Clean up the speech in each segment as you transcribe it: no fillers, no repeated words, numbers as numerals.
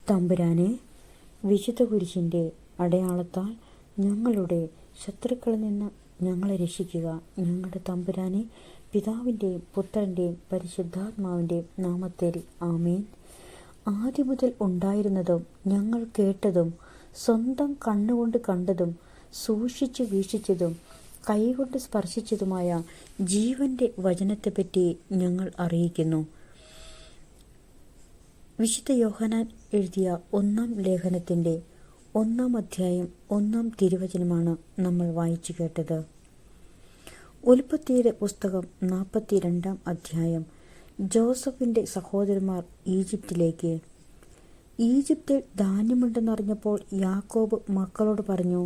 തമ്പുരാനെ, വിശുദ്ധ കുരിശിൻ്റെ അടയാളത്താൽ ഞങ്ങളുടെ ശത്രുക്കളിൽ നിന്ന് ഞങ്ങളെ രക്ഷിക്കുക. ഞങ്ങളുടെ തമ്പുരാനെ, പിതാവിൻ്റെയും പുത്രൻ്റെയും പരിശുദ്ധാത്മാവിൻ്റെയും നാമത്തിൽ ആമേൻ. ആദ്യം മുതൽ ഉണ്ടായിരുന്നതും ഞങ്ങൾ കേട്ടതും സ്വന്തം കണ്ണുകൊണ്ട് കണ്ടതും സൂക്ഷിച്ചു വീക്ഷിച്ചതും കൈകൊണ്ട് സ്പർശിച്ചതുമായ ജീവൻ്റെ വചനത്തെപ്പറ്റി ഞങ്ങൾ അറിയിക്കുന്നു. വിശുദ്ധ യോഹന്നാൻ എഴുതിയ 1-ാം ലേഖനത്തിൻ്റെ 1-ാം അധ്യായം 1-ാം തിരുവചനമാണ് നമ്മൾ വായിച്ചു കേട്ടത്. ഉൽപ്പത്തിയുടെ പുസ്തകം 42-ാം അധ്യായം. ജോസഫിൻ്റെ സഹോദരന്മാർ ഈജിപ്തിലേക്ക്. ഈജിപ്തിൽ ധാന്യമുണ്ടെന്നറിഞ്ഞപ്പോൾ യാക്കോബ് മക്കളോട് പറഞ്ഞു,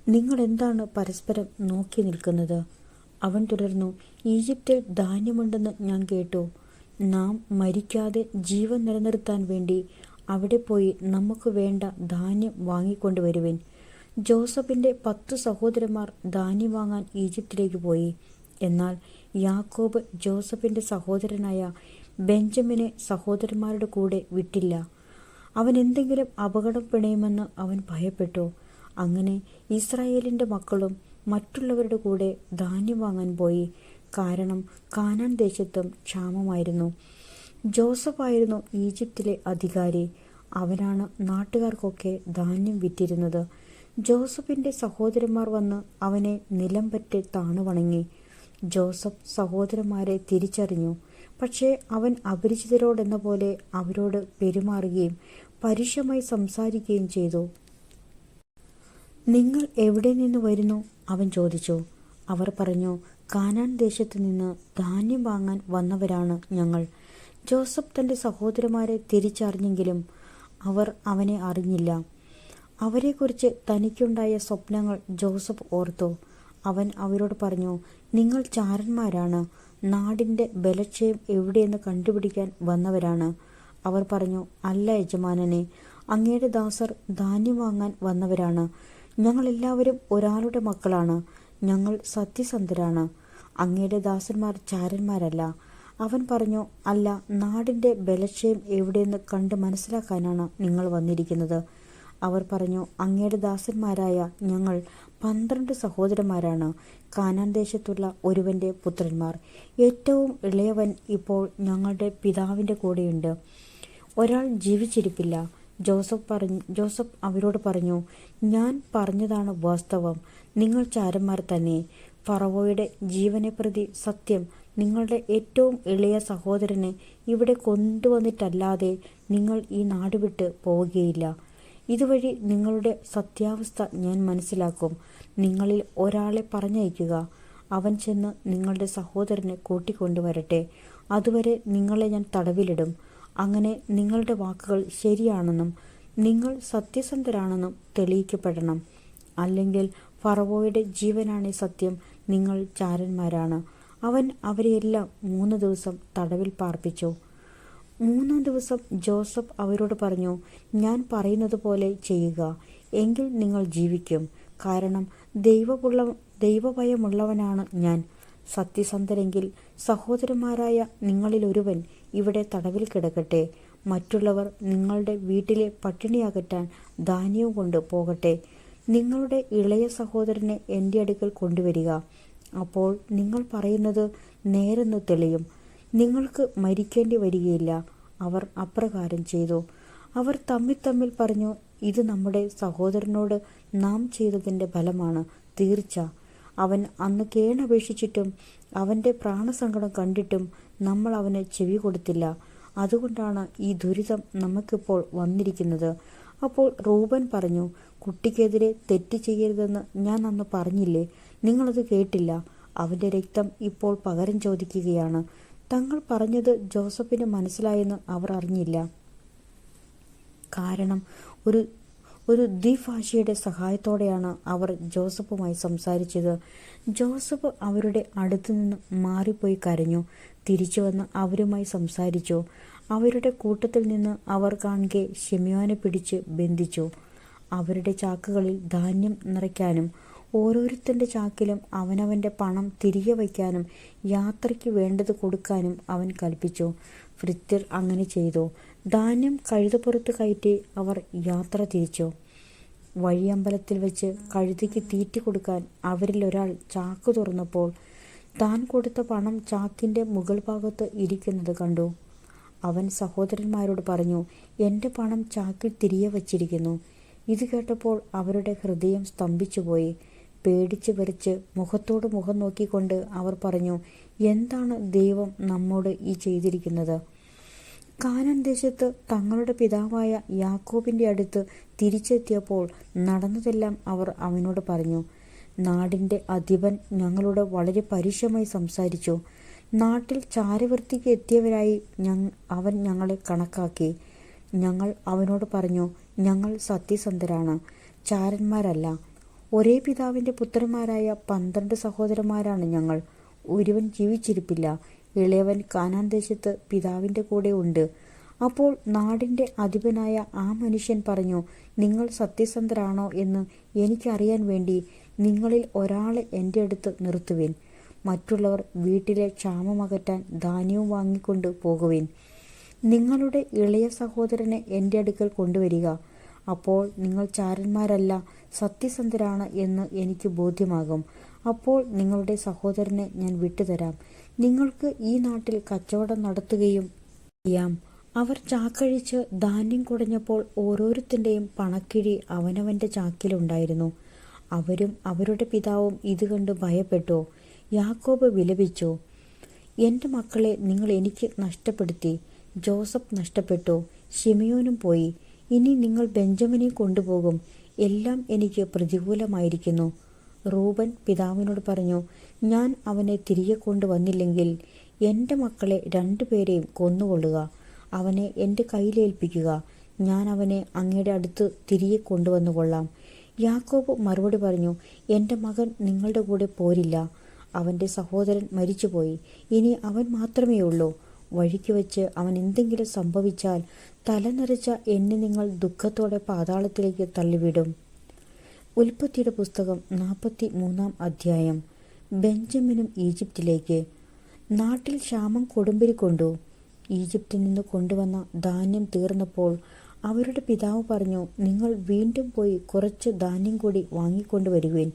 നിങ്ങൾ എന്താണ് പരസ്പരം നോക്കി നിൽക്കുന്നത്? അവൻ തുടർന്നു, ഈജിപ്തിൽ ധാന്യമുണ്ടെന്ന് ഞാൻ കേട്ടു. നാം മരിക്കാതെ ജീവൻ നിലനിർത്താൻ വേണ്ടി അവിടെ പോയി നമുക്ക് വേണ്ട ധാന്യം വാങ്ങിക്കൊണ്ടുവരുവിൻ. ജോസഫിൻ്റെ 10 സഹോദരന്മാർ ധാന്യം വാങ്ങാൻ ഈജിപ്തിലേക്ക് പോയി. എന്നാൽ യാക്കോബ് ജോസഫിൻ്റെ സഹോദരനായ ബെഞ്ചമിനെ സഹോദരന്മാരുടെ കൂടെ വിട്ടില്ല. അവൻ എന്തെങ്കിലും അപകടം പിണയുമെന്ന് അവൻ ഭയപ്പെട്ടു. അങ്ങനെ ഇസ്രായേലിൻ്റെ മക്കളും മറ്റുള്ളവരുടെ കൂടെ ധാന്യം വാങ്ങാൻ പോയി. കാരണം കാനാൻ ദേശത്തും ക്ഷാമമായിരുന്നു. ജോസഫായിരുന്നു ഈജിപ്തിലെ അധികാരി. അവനാണ് നാട്ടുകാർക്കൊക്കെ ധാന്യം വിറ്റിരുന്നത്. ജോസഫിൻ്റെ സഹോദരന്മാർ വന്ന് അവനെ നിലംപറ്റി താണുവണങ്ങി. ജോസഫ് സഹോദരന്മാരെ തിരിച്ചറിഞ്ഞു. പക്ഷേ അവൻ അപരിചിതരോടെന്ന പോലെ അവരോട് പെരുമാറുകയും പരുഷമായി സംസാരിക്കുകയും ചെയ്തു. നിങ്ങൾ എവിടെ നിന്ന് വരുന്നു? അവൻ ചോദിച്ചു. അവർ പറഞ്ഞു, കാനാൻ ദേശത്ത് നിന്ന് ധാന്യം വാങ്ങാൻ വന്നവരാണ് ഞങ്ങൾ. ജോസഫ് തൻ്റെ സഹോദരന്മാരെ തിരിച്ചറിഞ്ഞെങ്കിലും അവർ അവനെ അറിഞ്ഞില്ല. അവരെക്കുറിച്ച് തനിക്കുണ്ടായ സ്വപ്നങ്ങൾ ജോസഫ് ഓർത്തു. അവൻ അവരോട് പറഞ്ഞു, നിങ്ങൾ ചാരന്മാരാണ്, നാടിൻ്റെ ബലക്ഷയം എവിടെയെന്ന് കണ്ടുപിടിക്കാൻ വന്നവരാണ്. അവർ പറഞ്ഞു, അല്ല യജമാനനെ, അങ്ങയുടെ ദാസർ ധാന്യം വാങ്ങാൻ വന്നവരാണ്. ഞങ്ങളെല്ലാവരും ഒരാളുടെ മക്കളാണ്. ഞങ്ങൾ സത്യസന്ധരാണ്. അങ്ങയുടെ ദാസന്മാർ ചാരന്മാരല്ല. അവൻ പറഞ്ഞു, അല്ല, നാടിൻ്റെ ബലക്ഷയം എവിടെയെന്ന് കണ്ട് മനസ്സിലാക്കാനാണ് നിങ്ങൾ വന്നിരിക്കുന്നത്. അവർ പറഞ്ഞു, അങ്ങയുടെ ദാസന്മാരായ ഞങ്ങൾ 12 സഹോദരന്മാരാണ്, കാനാൻ ദേശത്തുള്ള ഒരുവൻ്റെ പുത്രന്മാർ. ഏറ്റവും ഇളയവൻ ഇപ്പോൾ ഞങ്ങളുടെ പിതാവിൻ്റെ കൂടെയുണ്ട്. ഒരാൾ ജീവിച്ചിരിപ്പില്ല. ജോസഫ് അവരോട് പറഞ്ഞു, ഞാൻ പറഞ്ഞതാണ് വാസ്തവം. നിങ്ങൾ ചാരന്മാർ തന്നെ. ഫറവോയുടെ ജീവനെ പ്രതി സത്യം, നിങ്ങളുടെ ഏറ്റവും ഇളയ സഹോദരനെ ഇവിടെ കൊണ്ടുവന്നിട്ടല്ലാതെ നിങ്ങൾ ഈ നാട് വിട്ട് പോവുകയില്ല. ഇതുവഴി നിങ്ങളുടെ സത്യാവസ്ഥ ഞാൻ മനസ്സിലാക്കും. നിങ്ങളിൽ ഒരാളെ പറഞ്ഞയക്കുക. അവൻ ചെന്ന് നിങ്ങളുടെ സഹോദരനെ കൂട്ടിക്കൊണ്ടുവരട്ടെ. അതുവരെ നിങ്ങളെ ഞാൻ തടവിലിടും. അങ്ങനെ നിങ്ങളുടെ വാക്കുകൾ ശരിയാണെന്നും നിങ്ങൾ സത്യസന്ധരാണെന്നും തെളിയിക്കപ്പെടണം. അല്ലെങ്കിൽ ഫറവോയുടെ ജീവനാണ് സത്യം, നിങ്ങൾ ചാരന്മാരാണ്. അവൻ അവരെയെല്ലാം 3 ദിവസം തടവിൽ പാർപ്പിച്ചു. 3-ാം ദിവസം ജോസഫ് അവരോട് പറഞ്ഞു, ഞാൻ പറയുന്നത് പോലെ ചെയ്യുക, എങ്കിൽ നിങ്ങൾ ജീവിക്കും. കാരണം ദൈവഭയമുള്ളവനാണ് ഞാൻ. സത്യസന്ധരെങ്കിൽ സഹോദരന്മാരായ നിങ്ങളിലൊരുവൻ ഇവിടെ തടവിൽ കിടക്കട്ടെ. മറ്റുള്ളവർ നിങ്ങളുടെ വീട്ടിലെ പട്ടിണി അകറ്റാൻ ധാന്യവും കൊണ്ട് പോകട്ടെ. നിങ്ങളുടെ ഇളയ സഹോദരനെ എൻ്റെ അടുക്കൽ കൊണ്ടുവരിക. അപ്പോൾ നിങ്ങൾ പറയുന്നത് നേരെന്ന് തെളിയും. നിങ്ങൾക്ക് മരിക്കേണ്ടി വരികയില്ല. അവർ അപ്രകാരം ചെയ്തു. അവർ തമ്മിൽ പറഞ്ഞു, ഇത് നമ്മുടെ സഹോദരനോട് നാം ചെയ്തതിൻ്റെ ഫലമാണ് തീർച്ച. അവൻ അന്ന് കേണപേക്ഷിച്ചിട്ടും അവൻ്റെ പ്രാണസങ്കടം കണ്ടിട്ടും നമ്മൾ അവന് ചെവി കൊടുത്തില്ല. അതുകൊണ്ടാണ് ഈ ദുരിതം നമുക്കിപ്പോൾ വന്നിരിക്കുന്നത്. അപ്പോൾ റൂബൻ പറഞ്ഞു, കുട്ടിക്കെതിരെ തെറ്റ് ചെയ്യരുതെന്ന് ഞാൻ അന്ന് പറഞ്ഞില്ലേ? നിങ്ങളത് കേട്ടില്ല. അവൻ്റെ രക്തം ഇപ്പോൾ പകരം ചോദിക്കുകയാണ്. തങ്ങൾ പറഞ്ഞത് ജോസഫിന് മനസ്സിലായെന്ന് അവർ അറിഞ്ഞില്ല. കാരണം ഒരു ദ്വിഭാഷിയുടെ സഹായത്തോടെയാണ് അവർ ജോസഫുമായി സംസാരിച്ചത്. ജോസഫ് അവരുടെ അടുത്തു നിന്ന് മാറിപ്പോയി കരഞ്ഞു. തിരിച്ചു വന്ന് അവരുമായി സംസാരിച്ചു. അവരുടെ കൂട്ടത്തിൽ നിന്ന് അവർ കാണുകെ ശിമ്യോനെ പിടിച്ച് ബന്ധിച്ചു. അവരുടെ ചാക്കുകളിൽ ധാന്യം നിറയ്ക്കാനും ഓരോരുത്തൻ്റെ ചാക്കിലും അവനവൻ്റെ പണം തിരികെ വയ്ക്കാനും യാത്രയ്ക്ക് വേണ്ടത് കൊടുക്കാനും അവൻ കൽപ്പിച്ചു. ഭൃത്യർ അങ്ങനെ ചെയ്തു. ധാന്യം കഴുതപ്പുറത്ത് കയറ്റി അവർ യാത്ര തിരിച്ചു. വഴിയമ്പലത്തിൽ വെച്ച് കഴുതയ്ക്ക് തീറ്റി കൊടുക്കാൻ അവരിൽ ഒരാൾ ചാക്ക് തുറന്നപ്പോൾ താൻ കൊടുത്ത പണം ചാക്കിൻ്റെ മുകൾ ഭാഗത്ത് ഇരിക്കുന്നത് കണ്ടു. അവൻ സഹോദരന്മാരോട് പറഞ്ഞു, എൻ്റെ പണം ചാക്കിൽ തിരികെ വച്ചിരിക്കുന്നു. ഇത് കേട്ടപ്പോൾ അവരുടെ ഹൃദയം സ്തംഭിച്ചുപോയി. പേടിച്ച് വിറച്ച് മുഖത്തോട് മുഖം നോക്കിക്കൊണ്ട് അവർ പറഞ്ഞു, എന്താണ് ദൈവം നമ്മോട് ഈ ചെയ്തിരിക്കുന്നത്? കാനാൻ ദേശത്ത് തങ്ങളുടെ പിതാവായ യാക്കോബിൻ്റെ അടുത്ത് തിരിച്ചെത്തിയപ്പോൾ നടന്നതെല്ലാം അവർ അവനോട് പറഞ്ഞു. നാടിൻ്റെ അധിപൻ ഞങ്ങളോട് വളരെ പരുഷമായി സംസാരിച്ചു. നാട്ടിൽ ചാരവൃത്തിക്ക് എത്തിയവരായി അവൻ ഞങ്ങളെ കണക്കാക്കി. ഞങ്ങൾ അവനോട് പറഞ്ഞു, ഞങ്ങൾ സത്യസന്ധരാണ്, ചാരന്മാരല്ല. ഒരേ പിതാവിൻ്റെ പുത്രന്മാരായ 12 സഹോദരന്മാരാണ് ഞങ്ങൾ. ഒരുവൻ ജീവിച്ചിരിപ്പില്ല. ഇളയവൻ കാനാൻ ദേശത്ത് പിതാവിൻ്റെ കൂടെ ഉണ്ട്. അപ്പോൾ നാടിൻ്റെ അധിപനായ ആ മനുഷ്യൻ പറഞ്ഞു, നിങ്ങൾ സത്യസന്ധരാണോ എന്ന് എനിക്കറിയാൻ വേണ്ടി നിങ്ങളിൽ ഒരാളെ എൻ്റെ അടുത്ത് നിർത്തുവിൻ. മറ്റുള്ളവർ വീട്ടിലെ ക്ഷാമമകറ്റാൻ ധാന്യവും വാങ്ങിക്കൊണ്ട് പോകുവിൻ. നിങ്ങളുടെ ഇളയ സഹോദരനെ എൻ്റെ അടുക്കൽ കൊണ്ടുവരിക. അപ്പോൾ നിങ്ങൾ ചാരന്മാരല്ല, സത്യസന്ധരാണ് എന്ന് എനിക്ക് ബോധ്യമാകും. അപ്പോൾ നിങ്ങളുടെ സഹോദരനെ ഞാൻ വിട്ടുതരാം. നിങ്ങൾക്ക് ഈ നാട്ടിൽ കച്ചവടം നടത്തുകയും ചെയ്യാം. അവർ ചാക്കഴിച്ച് ധാന്യം കുടഞ്ഞപ്പോൾ ഓരോരുത്തൻ്റെയും പണക്കിഴി അവനവൻ്റെ ചാക്കിലുണ്ടായിരുന്നു. അവരും അവരുടെ പിതാവും ഇത് കണ്ട് ഭയപ്പെട്ടു. യാക്കോബ് വിലപിച്ചു, എൻ്റെ മക്കളെ നിങ്ങൾ എനിക്ക് നഷ്ടപ്പെടുത്തി. ജോസഫ് നഷ്ടപ്പെട്ടു, ശിമയോനും പോയി. ഇനി നിങ്ങൾ ബെഞ്ചമിനെ കൊണ്ടുപോകും. എല്ലാം എനിക്ക് പ്രതികൂലമായിരിക്കുന്നു. റൂബൻ പിതാവിനോട് പറഞ്ഞു, ഞാൻ അവനെ തിരികെ കൊണ്ടുവന്നില്ലെങ്കിൽ എൻ്റെ മക്കളെ 2 പേരെയും കൊന്നുകൊള്ളുക. അവനെ എൻ്റെ കയ്യിലേൽപ്പിക്കുക. ഞാൻ അവനെ അങ്ങയുടെ അടുത്ത് തിരികെ കൊണ്ടുവന്നുകൊള്ളാം. യാക്കോബ് മറുപടി പറഞ്ഞു, എൻ്റെ മകൻ നിങ്ങളുടെ കൂടെ പോരില്ല. അവൻ്റെ സഹോദരൻ മരിച്ചുപോയി. ഇനി അവൻ മാത്രമേ ഉള്ളൂ. വഴിക്ക് വെച്ച് അവൻ എന്തെങ്കിലും സംഭവിച്ചാൽ തലനരച്ച എന്നെ നിങ്ങൾ ദുഃഖത്തോടെ പാതാളത്തിലേക്ക് തള്ളിവിടും. ഉൽപ്പത്തിയുടെ പുസ്തകം 43-ാം അധ്യായം. ബെഞ്ചമിനും ഈജിപ്തിലേക്ക്. നാട്ടിൽ ക്ഷാമം കൊടുമ്പിരിക്കൊണ്ടു. ഈജിപ്തിൽ നിന്ന് കൊണ്ടുവന്ന ധാന്യം തീർന്നപ്പോൾ അവരുടെ പിതാവ് പറഞ്ഞു, നിങ്ങൾ വീണ്ടും പോയി കുറച്ച് ധാന്യം കൂടി വാങ്ങിക്കൊണ്ടുവരുവിൻ.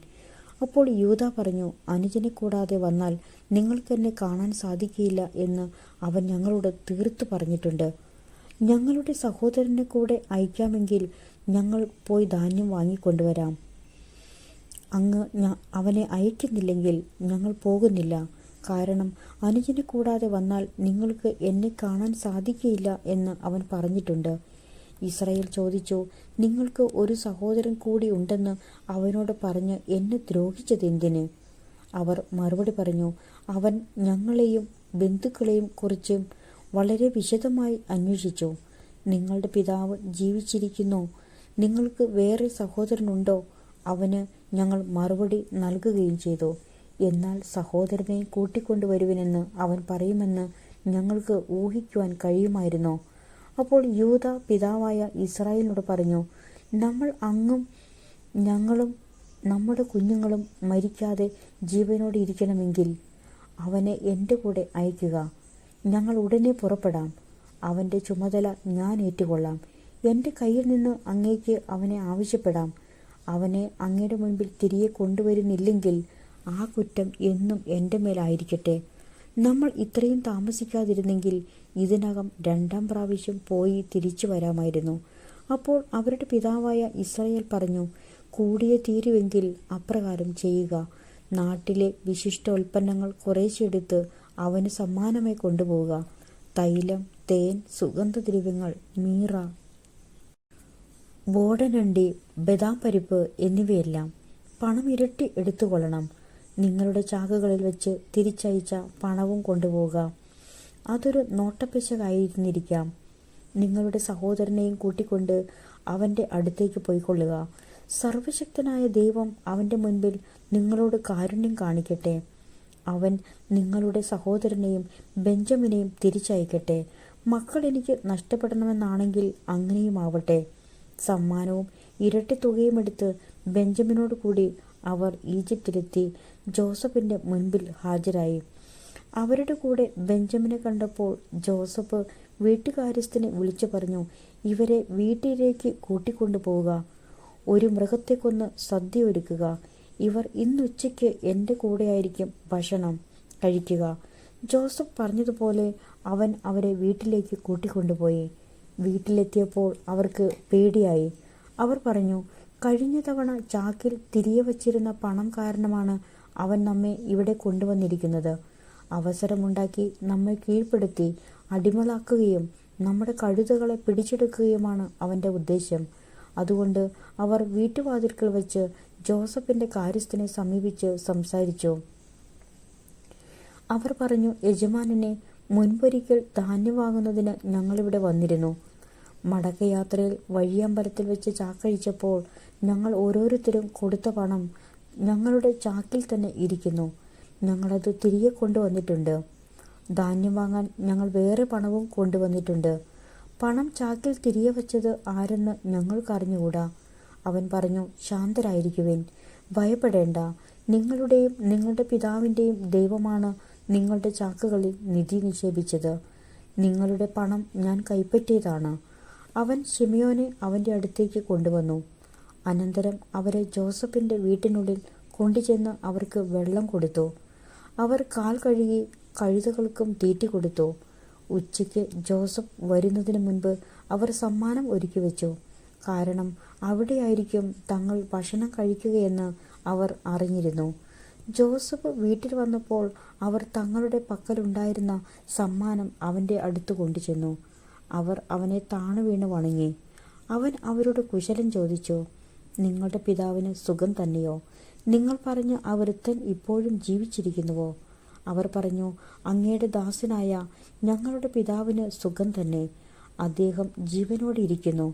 അപ്പോൾ യൂദാ പറഞ്ഞു, അനുജനെ കൂടാതെ വന്നാൽ നിങ്ങൾക്കെന്നെ കാണാൻ സാധിക്കില്ല എന്ന് അവൻ ഞങ്ങളോട് തീർത്തു പറഞ്ഞിട്ടുണ്ട്. ഞങ്ങളുടെ സഹോദരനെ കൂടെ അയക്കാമെങ്കിൽ ഞങ്ങൾ പോയി ധാന്യം വാങ്ങിക്കൊണ്ടുവരാം. അങ്ങ് അവനെ അയക്കുന്നില്ലെങ്കിൽ ഞങ്ങൾ പോകുന്നില്ല. കാരണം അനുജനെ കൂടാതെ വന്നാൽ നിങ്ങൾക്ക് എന്നെ കാണാൻ സാധിക്കില്ല എന്ന് അവൻ പറഞ്ഞിട്ടുണ്ട്. ഇസ്രായേൽ ചോദിച്ചു, നിങ്ങൾക്ക് ഒരു സഹോദരൻ കൂടി ഉണ്ടെന്ന് അവനോട് പറഞ്ഞ് എന്നെ ദ്രോഹിച്ചതെന്തിന്? അവർ മറുപടി പറഞ്ഞു, അവൻ ഞങ്ങളെയും ബന്ധുക്കളെയും കുറിച്ച് വളരെ വിശദമായി അന്വേഷിച്ചു. നിങ്ങളുടെ പിതാവ് ജീവിച്ചിരിക്കുന്നോ? നിങ്ങൾക്ക് വേറെ സഹോദരനുണ്ടോ? അവന് ഞങ്ങൾ മറുപടി നൽകുകയും ചെയ്തു. എന്നാൽ സഹോദരനെ കൂട്ടിക്കൊണ്ടുവരുവിനെന്ന് അവൻ പറയുമെന്ന് ഞങ്ങൾക്ക് ഊഹിക്കുവാൻ കഴിയുമായിരുന്നോ? അപ്പോൾ യൂദ പിതാവായ ഇസ്രായേലിനോട് പറഞ്ഞു, നമ്മൾ അങ്ങും ഞങ്ങളും നമ്മുടെ കുഞ്ഞുങ്ങളും മരിക്കാതെ ജീവനോടെ ഇരിക്കണമെങ്കിൽ അവനെ എൻ്റെ കൂടെ അയക്കുക. ഞങ്ങൾ ഉടനെ പുറപ്പെടാം. അവൻ്റെ ചുമതല ഞാൻ ഏറ്റുകൊള്ളാം. എൻ്റെ കയ്യിൽ നിന്ന് അങ്ങേക്ക് അവനെ ആവശ്യപ്പെടാം. അവനെ അങ്ങയുടെ മുൻപിൽ തിരികെ കൊണ്ടുവരുന്നില്ലെങ്കിൽ ആ കുറ്റം എന്നും എൻ്റെ മേലായിരിക്കട്ടെ. നമ്മൾ ഇത്രയും താമസിക്കാതിരുന്നെങ്കിൽ ഇതിനകം 2-ാം പ്രാവശ്യം പോയി തിരിച്ചു വരാമായിരുന്നു. അപ്പോൾ അവരുടെ പിതാവായ ഇസ്രായേൽ പറഞ്ഞു, കൂടിയേ തീരുവെങ്കിൽ അപ്രകാരം ചെയ്യുക. നാട്ടിലെ വിശിഷ്ടോൽപ്പന്നങ്ങൾ കുറേശ്ശെടുത്ത് അവന് സമ്മാനമായി കൊണ്ടുപോവുക. തൈലം, തേൻ, സുഗന്ധദ്രവ്യങ്ങൾ, മീറ, വോടനണ്ടി, ബദാം പരിപ്പ് എന്നിവയെല്ലാം. പണം ഇരട്ടി എടുത്തുകൊള്ളണം. നിങ്ങളുടെ ചാക്കുകളിൽ വെച്ച് തിരിച്ചയച്ച പണവും കൊണ്ടുപോവുക. അതൊരു നോട്ടപ്പിശകായിരുന്നിരിക്കാം. നിങ്ങളുടെ സഹോദരനെയും കൂട്ടിക്കൊണ്ട് അവൻ്റെ അടുത്തേക്ക് പോയിക്കൊള്ളുക. സർവശക്തനായ ദൈവം അവൻ്റെ മുൻപിൽ നിങ്ങളോട് കാരുണ്യം കാണിക്കട്ടെ. അവൻ നിങ്ങളുടെ സഹോദരനെയും ബെഞ്ചമിനെയും തിരിച്ചയക്കട്ടെ. മക്കൾ എനിക്ക് നഷ്ടപ്പെടണമെന്നാണെങ്കിൽ അങ്ങനെയും ആവട്ടെ. സമ്മാനവും ഇരട്ടി തുകയും എടുത്ത് ബെഞ്ചമിനോട് കൂടി അവർ ഈജിപ്തിലെത്തി ജോസഫിൻ്റെ മുൻപിൽ ഹാജരായി. അവരുടെ കൂടെ ബെഞ്ചമിനെ കണ്ടപ്പോൾ ജോസഫ് വീട്ടുകാര്യസ്ഥനെ വിളിച്ചു പറഞ്ഞു, ഇവരെ വീട്ടിലേക്ക് കൂട്ടിക്കൊണ്ടു പോവുക. ഒരു മൃഗത്തെ കൊന്ന് സദ്യ ഒരുക്കുക. ഇവർ ഇന്നുച്ചയ്ക്ക് എൻ്റെ കൂടെയായിരിക്കും ഭക്ഷണം കഴിക്കുക. ജോസഫ് പറഞ്ഞതുപോലെ അവൻ അവരെ വീട്ടിലേക്ക് കൂട്ടിക്കൊണ്ടുപോയി. വീട്ടിലെത്തിയപ്പോൾ അവർക്ക് പേടിയായി. അവർ പറഞ്ഞു, കഴിഞ്ഞ തവണ ചാക്കിൽ തിരികെ വച്ചിരുന്ന പണം കാരണമാണ് അവൻ നമ്മെ ഇവിടെ കൊണ്ടുവന്നിരിക്കുന്നത്. അവസരമുണ്ടാക്കി നമ്മെ കീഴ്പ്പെടുത്തി അടിമകളാക്കുകയും നമ്മുടെ കഴുതകളെ പിടിച്ചെടുക്കുകയുമാണ് അവൻ്റെ ഉദ്ദേശ്യം. അതുകൊണ്ട് അവർ വീട്ടുവാതിൽക്കൽ വച്ച് ജോസഫിൻ്റെ കാര്യസ്ഥനെ സമീപിച്ച് സംസാരിച്ചു. അവർ പറഞ്ഞു, യജമാനനെ, മുൻപൊരിക്കൽ ധാന്യം വാങ്ങുന്നതിന് ഞങ്ങളിവിടെ വന്നിരുന്നു. മടക്കയാത്രയിൽ വഴിയമ്പലത്തിൽ വെച്ച് ചാക്കഴിച്ചപ്പോൾ ഞങ്ങൾ ഓരോരുത്തരും കൊടുത്ത പണം ഞങ്ങളുടെ ചാക്കിൽ തന്നെ ഇരിക്കുന്നു. ഞങ്ങളത് തിരികെ കൊണ്ടുവന്നിട്ടുണ്ട്. ധാന്യം വാങ്ങാൻ ഞങ്ങൾ വേറെ പണവും കൊണ്ടുവന്നിട്ടുണ്ട്. പണം ചാക്കിൽ തിരികെ വച്ചത് ആരെന്ന് ഞങ്ങൾക്കറിഞ്ഞുകൂടാ. അവൻ പറഞ്ഞു, ശാന്തരായിരിക്കുവിൻ, ഭയപ്പെടേണ്ട. നിങ്ങളുടെയും നിങ്ങളുടെ പിതാവിൻ്റെയും ദൈവമാണ് നിങ്ങളുടെ ചാക്കുകളിൽ നിധി നിക്ഷേപിച്ചത്. നിങ്ങളുടെ പണം ഞാൻ കൈപ്പറ്റിയതാണ്. അവൻ ശിമിയോനെ അവൻ്റെ അടുത്തേക്ക് കൊണ്ടുവന്നു. അനന്തരം അവരെ ജോസഫിൻ്റെ വീട്ടിനുള്ളിൽ കൊണ്ടുചെന്ന് അവർക്ക് വെള്ളം കൊടുത്തു. അവർ കാൽ കഴുകി കഴുതകൾക്കും തീറ്റി കൊടുത്തു. ഉച്ചയ്ക്ക് ജോസഫ് വരുന്നതിന് മുൻപ് അവർ സമ്മാനം ഒരുക്കി വെച്ചു. കാരണം അവിടെയായിരിക്കും തങ്ങൾ ഭക്ഷണം കഴിക്കുകയെന്ന് അവർ അറിഞ്ഞിരുന്നു. ജോസഫ് വീട്ടിൽ വന്നപ്പോൾ അവർ തങ്ങളുടെ പക്കലുണ്ടായിരുന്ന സമ്മാനം അവൻ്റെ അടുത്ത് കൊണ്ടുചെന്നു. അവർ അവനെ താണു വീണ് വണങ്ങി. അവൻ അവരോട് കുശലം ചോദിച്ചു, നിങ്ങളുടെ പിതാവിന് സുഖം തന്നെയോ? നിങ്ങൾ പറഞ്ഞ ആ വൃദ്ധൻ ഇപ്പോഴും ജീവിച്ചിരിക്കുന്നുവോ? അവർ പറഞ്ഞു, അങ്ങയുടെ ദാസനായ ഞങ്ങളുടെ പിതാവിന് സുഖം തന്നെ. അദ്ദേഹം ജീവനോടെ ഇരിക്കുന്നു.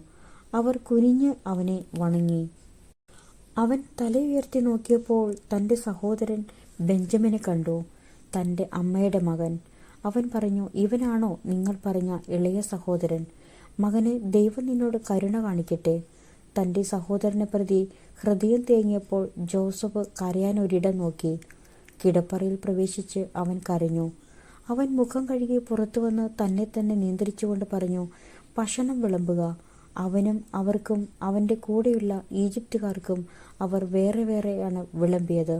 അവർ കുനിഞ്ഞ് അവനെ വണങ്ങി. അവൻ തലയുയർത്തി നോക്കിയപ്പോൾ തൻ്റെ സഹോദരൻ ബെഞ്ചമിനെ കണ്ടു, തൻ്റെ അമ്മയുടെ മകൻ. അവൻ പറഞ്ഞു, ഇവനാണോ നിങ്ങൾ പറഞ്ഞ ഇളയ സഹോദരൻ? മകനെ, ദൈവം നിന്നോട് കരുണ കാണിക്കട്ടെ. തൻ്റെ സഹോദരനെ പ്രതി ഹൃദയം തേങ്ങിയപ്പോൾ ജോസഫ് കരയാനൊരിടം നോക്കി. കിടപ്പറയിൽ പ്രവേശിച്ച് അവൻ കരഞ്ഞു. അവൻ മുഖം കഴുകി പുറത്തു വന്ന് തന്നെ തന്നെ നിയന്ത്രിച്ചുകൊണ്ട് പറഞ്ഞു, ഭക്ഷണം വിളമ്പുക. അവനും അവർക്കും അവൻ്റെ കൂടെയുള്ള ഈജിപ്തുകാർക്കും അവർ വേറെ വേറെയാണ് വിളമ്പിയത്.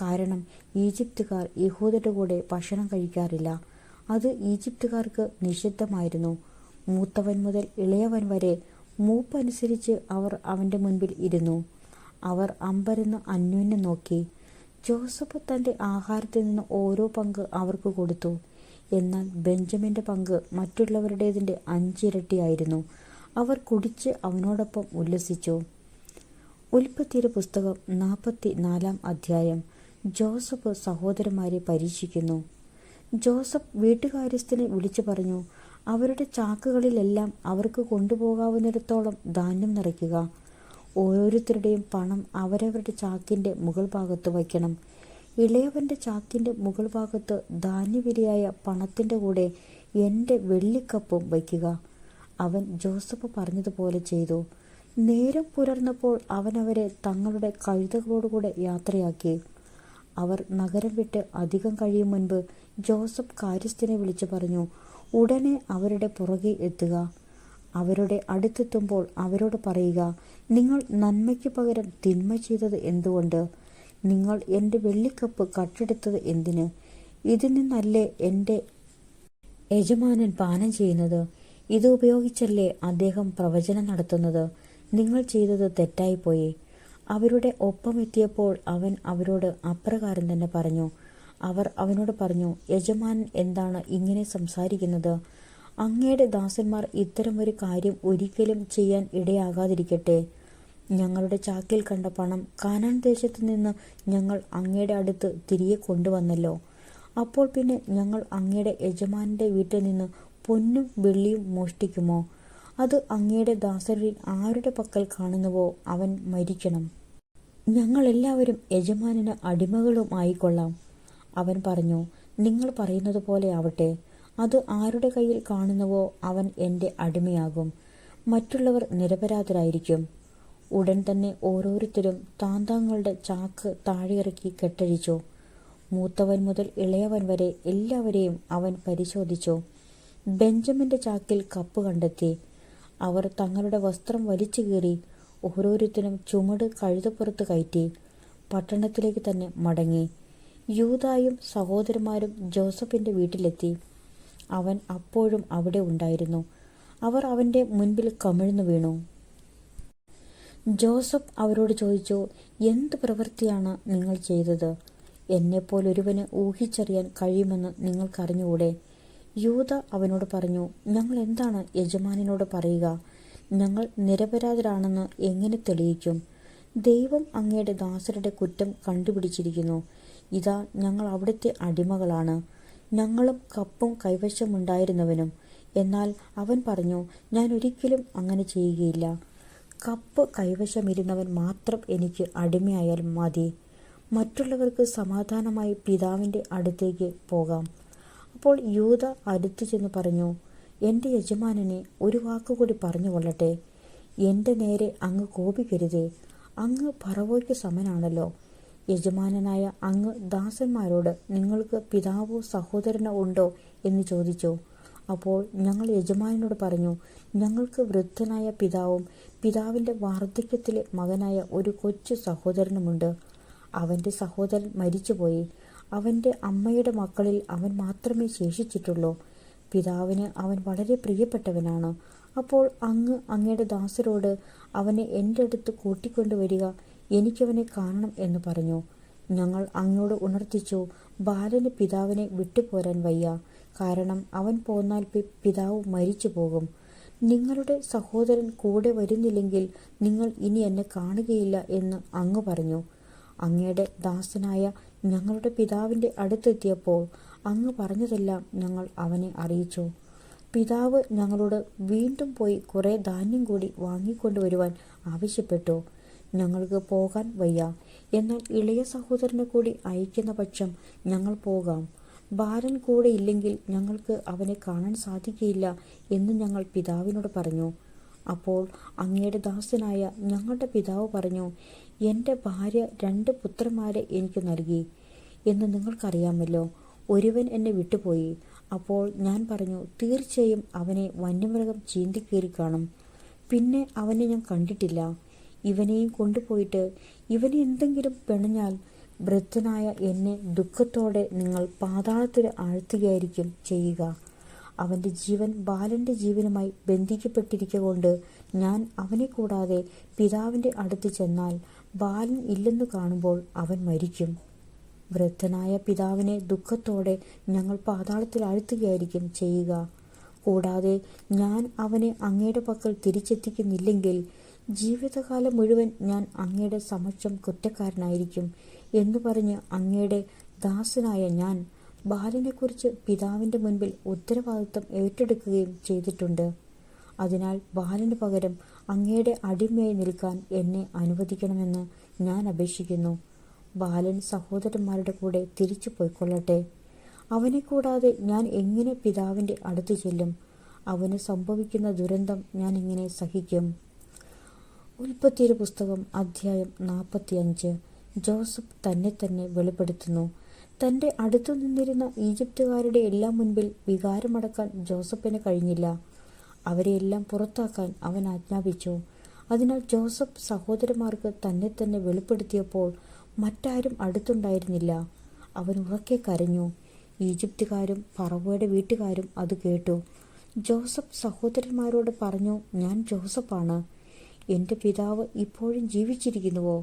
കാരണം ഈജിപ്തുകാർ യഹൂദരുടെ കൂടെ ഭക്ഷണം കഴിക്കാറില്ല. അത് ഈജിപ്തുകാർക്ക് നിഷിദ്ധമായിരുന്നു. മൂത്തവൻ മുതൽ ഇളയവൻ വരെ മൂപ്പനുസരിച്ച് അവർ അവൻ്റെ മുൻപിൽ ഇരുന്നു. അവർ അമ്പരന്ന് അന്യോന്യം നോക്കി. ജോസഫ് തൻ്റെ ആഹാരത്തിൽ നിന്ന് ഓരോ പങ്ക് അവർക്ക് കൊടുത്തു. എന്നാൽ ബെഞ്ചമിൻ്റെ പങ്ക് മറ്റുള്ളവരുടേതിൻ്റെ 5 ഇരട്ടിയായിരുന്നു. അവർ കുടിച്ച് അവനോടൊപ്പം ഉല്ലസിച്ചു. ഉൽപ്പത്തിയുടെ പുസ്തകം 44-ാം അധ്യായം. ജോസഫ് സഹോദരന്മാരെ പരീക്ഷിക്കുന്നു. ജോസഫ് വീട്ടുകാര്യസ്ഥനെ വിളിച്ചു പറഞ്ഞു, അവരുടെ ചാക്കുകളിലെല്ലാം അവർക്ക് കൊണ്ടുപോകാവുന്നിടത്തോളം ധാന്യം നിറയ്ക്കുക. ഓരോരുത്തരുടെയും പണം അവരവരുടെ ചാക്കിൻ്റെ മുകൾ ഭാഗത്ത് വയ്ക്കണം. ഇളയവൻ്റെ ചാക്കിൻ്റെ മുകൾ ഭാഗത്ത് ധാന്യവിലയായ പണത്തിൻ്റെ കൂടെ എൻ്റെ വെള്ളിക്കപ്പും വയ്ക്കുക. അവൻ ജോസഫ് പറഞ്ഞതുപോലെ ചെയ്തു. നേരം പുലർന്നപ്പോൾ അവൻ അവരെ തങ്ങളുടെ കഴുതകളോടുകൂടെ യാത്രയാക്കി. അവർ നഗരം വിട്ട് അധികം കഴിയും മുൻപ് ജോസഫ് കാര്യസ്ഥനെ വിളിച്ചു പറഞ്ഞു, ഉടനെ അവരുടെ പുറകെ എത്തുക. അവരുടെ അടുത്തെത്തുമ്പോൾ അവരോട് പറയുക, നിങ്ങൾ നന്മയ്ക്ക് പകരം തിന്മ ചെയ്തത് എന്തുകൊണ്ട്? നിങ്ങൾ എൻ്റെ വെള്ളിക്കപ്പ് കട്ടെടുത്തത് എന്തിന്? ഇതിൽ നിന്നല്ലേ എൻ്റെ യജമാനൻ പാനം ചെയ്യുന്നത്? ഇത് ഉപയോഗിച്ചല്ലേ അദ്ദേഹം പ്രവചനം നടത്തുന്നത്? നിങ്ങൾ ചെയ്തത് തെറ്റായിപ്പോയി. അവരുടെ ഒപ്പം എത്തിയപ്പോൾ അവൻ അവരോട് അപ്രകാരം തന്നെ പറഞ്ഞു. അവർ അവനോട് പറഞ്ഞു, യജമാനൻ എന്താണ് ഇങ്ങനെ സംസാരിക്കുന്നത്? അങ്ങയുടെ ദാസന്മാർ ഇത്തരം ഒരു കാര്യം ഒരിക്കലും ചെയ്യാൻ ഇടയാകാതിരിക്കട്ടെ. ഞങ്ങളുടെ ചാക്കിൽ കണ്ട പണം കാനാൻ ദേശത്ത് നിന്ന് ഞങ്ങൾ അങ്ങയുടെ അടുത്ത് തിരികെ കൊണ്ടുവന്നല്ലോ. അപ്പോൾ പിന്നെ ഞങ്ങൾ അങ്ങയുടെ യജമാനൻ്റെ വീട്ടിൽ നിന്ന് പൊന്നും വെള്ളിയും മോഷ്ടിക്കുമോ? അത് അങ്ങയുടെ ദാസരിൽ ആരുടെ പക്കൽ കാണുന്നുവോ അവൻ മരിക്കണം. ഞങ്ങളെല്ലാവരും യജമാനന് അടിമകളും ആയിക്കൊള്ളാം. അവൻ പറഞ്ഞു, നിങ്ങൾ പറയുന്നത് പോലെ ആവട്ടെ. അത് ആരുടെ കയ്യിൽ കാണുന്നുവോ അവൻ എൻ്റെ അടിമയാകും. മറ്റുള്ളവർ നിരപരാധരായിരിക്കും. ഉടൻ തന്നെ ഓരോരുത്തരും താന്താങ്ങളുടെ ചാക്ക് താഴെയിറക്കി കെട്ടഴിച്ചു. മൂത്തവൻ മുതൽ ഇളയവൻ വരെ എല്ലാവരെയും അവൻ പരിശോധിച്ചു. ബെഞ്ചമിൻ്റെ ചാക്കിൽ കപ്പ് കണ്ടെത്തി. അവർ തങ്ങളുടെ വസ്ത്രം വലിച്ചു കീറി ഓരോരുത്തരും ചുമട് കഴുതപ്പുറത്ത് കയറ്റി പട്ടണത്തിലേക്ക് തന്നെ മടങ്ങി. യൂദായും സഹോദരന്മാരും ജോസഫിൻ്റെ വീട്ടിലെത്തി. അവൻ അപ്പോഴും അവിടെ ഉണ്ടായിരുന്നു. അവർ അവൻ്റെ മുൻപിൽ കമിഴ്ന്നു വീണു. ജോസഫ് അവരോട് ചോദിച്ചു, എന്ത് പ്രവൃത്തിയാണ് നിങ്ങൾ ചെയ്തത്? എന്നെപ്പോലൊരുവന് ഊഹിച്ചറിയാൻ കഴിയുമെന്ന് നിങ്ങൾക്കറിഞ്ഞുകൂടെ? യൂദ അവനോട് പറഞ്ഞു, ഞങ്ങൾ എന്താണ് യജമാനനോട് പറയുക? ഞങ്ങൾ നിരപരാധരാണെന്ന് എങ്ങനെ തെളിയിക്കും? ദൈവം അങ്ങയുടെ ദാസരുടെ കുറ്റം കണ്ടുപിടിച്ചിരിക്കുന്നു. ഇതാ, ഞങ്ങൾ അവിടുത്തെ അടിമകളാണ്, ഞങ്ങളും കപ്പും കൈവശമുണ്ടായിരുന്നവനും. എന്നാൽ അവൻ പറഞ്ഞു, ഞാൻ ഒരിക്കലും അങ്ങനെ ചെയ്യുകയില്ല. കപ്പ് കൈവശമിരുന്നവൻ മാത്രം എനിക്ക് അടിമയായാൽ മതി. മറ്റുള്ളവർക്ക് സമാധാനമായി പിതാവിൻ്റെ അടുത്തേക്ക് പോകാം. അപ്പോൾ യൂദ അടുത്തു ചെന്ന് പറഞ്ഞു, എൻ്റെ യജമാനനെ ഒരു വാക്കുകൂടി പറഞ്ഞുകൊള്ളട്ടെ. എൻ്റെ നേരെ അങ്ങ് കോപിക്കരുതേ. അങ്ങ് ഫറവോയ്ക്ക് സമനാണല്ലോ. യജമാനനായ അങ്ങ് ദാസന്മാരോട് നിങ്ങൾക്ക് പിതാവോ സഹോദരനോ ഉണ്ടോ എന്ന് ചോദിച്ചു. അപ്പോൾ ഞങ്ങൾ യജമാനനോട് പറഞ്ഞു, ഞങ്ങൾക്ക് വൃദ്ധനായ പിതാവും പിതാവിൻ്റെ വാർദ്ധക്യത്തിലെ മകനായ ഒരു കൊച്ചു സഹോദരനുമുണ്ട്. അവൻ്റെ സഹോദരൻ മരിച്ചുപോയി. അവൻ്റെ അമ്മയുടെ മക്കളിൽ അവൻ മാത്രമേ ശേഷിച്ചിട്ടുള്ളൂ. പിതാവിന് അവൻ വളരെ പ്രിയപ്പെട്ടവനാണ്. അപ്പോൾ അങ്ങയുടെ ദാസരോട് അവനെ എൻ്റെ അടുത്ത് കൂട്ടിക്കൊണ്ടുവരിക, എനിക്കവനെ കാണണം എന്ന് പറഞ്ഞു. ഞങ്ങൾ അങ്ങോട് ഉണർത്തിച്ചു, ബാലന് പിതാവിനെ വിട്ടുപോരാൻ വയ്യ. കാരണം അവൻ പോന്നാൽ പിതാവ് മരിച്ചു പോകും. നിങ്ങളുടെ സഹോദരൻ കൂടെ വരുന്നില്ലെങ്കിൽ നിങ്ങൾ ഇനി എന്നെ കാണുകയില്ല എന്ന് അങ്ങ് പറഞ്ഞു. അങ്ങയുടെ ദാസനായ ഞങ്ങളുടെ പിതാവിൻ്റെ അടുത്തെത്തിയപ്പോൾ അങ്ങ് പറഞ്ഞതെല്ലാം ഞങ്ങൾ അവനെ അറിയിച്ചു. പിതാവ് ഞങ്ങളോട് വീണ്ടും പോയി കുറേ ധാന്യം കൂടി വാങ്ങിക്കൊണ്ടുവരുവാൻ ആവശ്യപ്പെട്ടു. ഞങ്ങൾക്ക് പോകാൻ വയ്യ. എന്നാൽ ഇളയ സഹോദരനെ കൂടി അയക്കുന്ന പക്ഷം ഞങ്ങൾ പോകാം. ബാലൻ കൂടെ ഇല്ലെങ്കിൽ ഞങ്ങൾക്ക് അവനെ കാണാൻ സാധിക്കുകയില്ല എന്ന് ഞങ്ങൾ പിതാവിനോട് പറഞ്ഞു. അപ്പോൾ അങ്ങയുടെ ദാസനായ ഞങ്ങളുടെ പിതാവ് പറഞ്ഞു, എൻ്റെ ഭാര്യ 2 പുത്രന്മാരെ എനിക്ക് നൽകി എന്ന് നിങ്ങൾക്കറിയാമല്ലോ. ഒരുവൻ എന്നെ വിട്ടുപോയി. അപ്പോൾ ഞാൻ പറഞ്ഞു, തീർച്ചയായും അവനെ വന്യമൃഗം ചീന്തിക്കീറി കാണും. പിന്നെ അവനെ ഞാൻ കണ്ടിട്ടില്ല. ഇവനെയും കൊണ്ടുപോയിട്ട് ഇവനെ എന്തെങ്കിലും പിണഞ്ഞാൽ വൃദ്ധനായ എന്നെ ദുഃഖത്തോടെ നിങ്ങൾ പാതാളത്തിൽ ആഴ്ത്തുകയായിരിക്കും ചെയ്യുക. അവൻ്റെ ജീവൻ ബാലൻ്റെ ജീവനുമായി ബന്ധിക്കപ്പെട്ടിരിക്കൊണ്ട് ഞാൻ അവനെ കൂടാതെ പിതാവിൻ്റെ അടുത്ത് ചെന്നാൽ ബാലൻ ഇല്ലെന്നു കാണുമ്പോൾ അവൻ മരിക്കും. വൃദ്ധനായ പിതാവിനെ ദുഃഖത്തോടെ ഞങ്ങൾ പാതാളത്തിൽ ആഴ്ത്തുകയായിരിക്കും ചെയ്യുക. കൂടാതെ ഞാൻ അവനെ അങ്ങയുടെ പക്കൽ തിരിച്ചെത്തിക്കുന്നില്ലെങ്കിൽ ജീവിതകാലം മുഴുവൻ ഞാൻ അങ്ങയുടെ സമക്ഷം കുറ്റക്കാരനായിരിക്കും എന്ന് പറഞ്ഞ് അങ്ങയുടെ ദാസനായ ഞാൻ ബാലനെക്കുറിച്ച് പിതാവിൻ്റെ മുൻപിൽ ഉത്തരവാദിത്വം ഏറ്റെടുക്കുകയും ചെയ്തിട്ടുണ്ട്. അതിനാൽ ബാലന് പകരം അങ്ങയുടെ അടിമയായി നിൽക്കാൻ എന്നെ അനുവദിക്കണമെന്ന് ഞാൻ അപേക്ഷിക്കുന്നു. ബാലൻ സഹോദരന്മാരുടെ കൂടെ തിരിച്ചു പോയിക്കൊള്ളട്ടെ. അവനെ കൂടാതെ ഞാൻ എങ്ങനെ പിതാവിൻ്റെ അടുത്ത് ചെല്ലും? അവന് സംഭവിക്കുന്ന ദുരന്തം ഞാൻ എങ്ങനെ സഹിക്കും? ഉൽപ്പത്തിയുടെ പുസ്തകം അധ്യായം 45. ജോസഫ് തന്നെ വെളിപ്പെടുത്തുന്നു. തൻ്റെ അടുത്തു നിന്നിരുന്ന ഈജിപ്തുകാരുടെ എല്ലാം മുൻപിൽ വികാരമടക്കാൻ ജോസഫിന് കഴിഞ്ഞില്ല. അവരെയെല്ലാം പുറത്താക്കാൻ അവൻ ആജ്ഞാപിച്ചു. അതിനാൽ ജോസഫ് സഹോദരന്മാർക്ക് തന്നെ വെളിപ്പെടുത്തിയപ്പോൾ മറ്റാരും അടുത്തുണ്ടായിരുന്നില്ല. അവൻ ഉറക്കെ കരഞ്ഞു. ഈജിപ്തുകാരും ഫറവോയുടെ വീട്ടുകാരും അത് കേട്ടു. ജോസഫ് സഹോദരന്മാരോട് പറഞ്ഞു, ഞാൻ ജോസഫാണ്. എൻ്റെ പിതാവ് ഇപ്പോഴും ജീവിച്ചിരിക്കുന്നുവോ?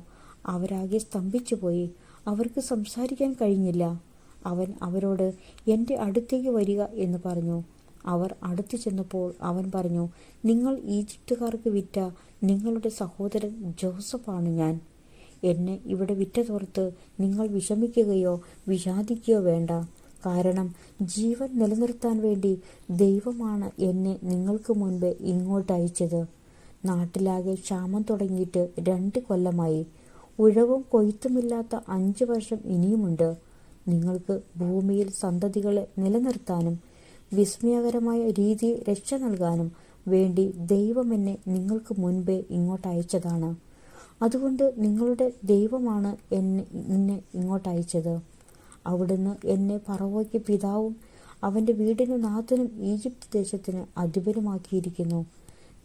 അവരാകെ സ്തംഭിച്ചുപോയി. അവർക്ക് സംസാരിക്കാൻ കഴിഞ്ഞില്ല. അവൻ അവരോട്, എൻ്റെ അടുത്തേക്ക് വരിക എന്ന് പറഞ്ഞു. അവർ അടുത്തു ചെന്നപ്പോൾ അവൻ പറഞ്ഞു, നിങ്ങൾ ഈജിപ്തുകാർക്ക് വിറ്റ നിങ്ങളുടെ സഹോദരൻ ജോസഫാണ് ഞാൻ. എന്നെ ഇവിടെ വിറ്റതോർത്ത് നിങ്ങൾ വിഷമിക്കുകയോ വിഷാദിക്കുകയോ വേണ്ട. കാരണം ജീവൻ നിലനിർത്താൻ വേണ്ടി ദൈവമാണ് എന്നെ നിങ്ങൾക്ക് മുൻപ് ഇങ്ങോട്ട് അയച്ചത്. നാട്ടിലാകെ ക്ഷാമം തുടങ്ങിയിട്ട് 2 കൊല്ലമായി. ഉഴവും കൊയ്ത്തുമില്ലാത്ത 5 വർഷം ഇനിയുമുണ്ട്. നിങ്ങൾക്ക് ഭൂമിയിൽ സന്തതികളെ നിലനിർത്താനും വിസ്മയകരമായ രീതിയിൽ രക്ഷ നൽകാനും വേണ്ടി ദൈവം എന്നെ നിങ്ങൾക്ക് മുൻപേ ഇങ്ങോട്ട് അയച്ചതാണ്. അതുകൊണ്ട് നിങ്ങളുടെ ദൈവമാണ് എന്നെ ഇങ്ങോട്ട് അയച്ചത്. അവിടുന്ന് എന്നെ ഫറവോയ്ക്ക് പിതാവും അവൻ്റെ വീടിന് നാഥനും ഈജിപ്ത് ദേശത്തിന് അധിപനുമാക്കിയിരിക്കുന്നു.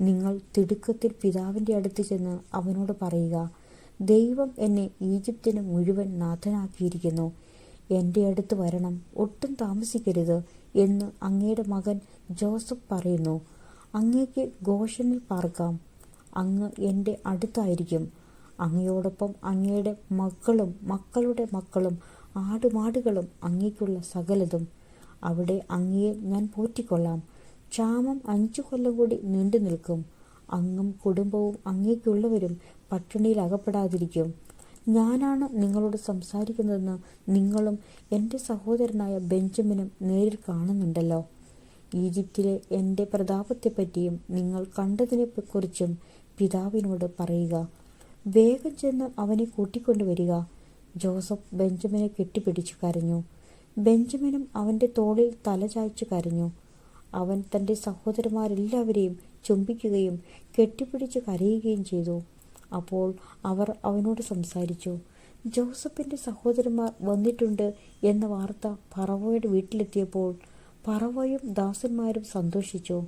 നിങ്ങൾ തിടുക്കത്തിൽ പിതാവിൻ്റെ അടുത്ത് ചെന്ന് അവനോട് പറയുക, ദൈവം എന്നെ ഈജിപ്തിന് മുഴുവൻ നാഥനാക്കിയിരിക്കുന്നു. എൻ്റെ അടുത്ത് വരണം, ഒട്ടും താമസിക്കരുത് എന്ന് അങ്ങയുടെ മകൻ ജോസഫ് പറയുന്നു. അങ്ങേക്ക് ഗോഷനിൽ പാർക്കാം. അങ്ങ് എൻ്റെ അടുത്തായിരിക്കും. അങ്ങയോടൊപ്പം അങ്ങയുടെ മക്കളും മക്കളുടെ മക്കളും ആടുമാടുകളും അങ്ങേക്കുള്ള സകലതും. അവിടെ അങ്ങയെ ഞാൻ പോറ്റിക്കൊള്ളാം. ക്ഷാമം 5 കൊല്ലം കൂടി നീണ്ടു നിൽക്കും. അങ്ങും കുടുംബവും അങ്ങേക്കുള്ളവരും പട്ടിണിയിൽ അകപ്പെടാതിരിക്കും. ഞാനാണ് നിങ്ങളോട് സംസാരിക്കുന്നതെന്ന് നിങ്ങളും എൻ്റെ സഹോദരനായ ബെഞ്ചമിനും നേരിൽ കാണുന്നുണ്ടല്ലോ. ഈജിപ്തിലെ എൻ്റെ പ്രതാപത്തെപ്പറ്റിയും നിങ്ങൾ കണ്ടതിനെക്കുറിച്ചും പിതാവിനോട് പറയുക. വേഗം ചെന്ന് അവനെ കൂട്ടിക്കൊണ്ടുവരിക. ജോസഫ് ബെഞ്ചമിനെ കെട്ടിപ്പിടിച്ചു കരഞ്ഞു. ബെഞ്ചമിനും അവൻ്റെ തോളിൽ തലചായ്ച്ചു കരഞ്ഞു. അവൻ തൻ്റെ സഹോദരന്മാരെല്ലാവരെയും ചുംബിക്കുകയും കെട്ടിപ്പിടിച്ച് കരയുകയും ചെയ്തു. അപ്പോൾ അവർ അവനോട് സംസാരിച്ചു. ജോസഫിൻ്റെ സഹോദരന്മാർ വന്നിട്ടുണ്ട് എന്ന വാർത്ത ഫറവോയുടെ വീട്ടിലെത്തിയപ്പോൾ ഫറവോയും ദാസന്മാരും സന്തോഷിച്ചു.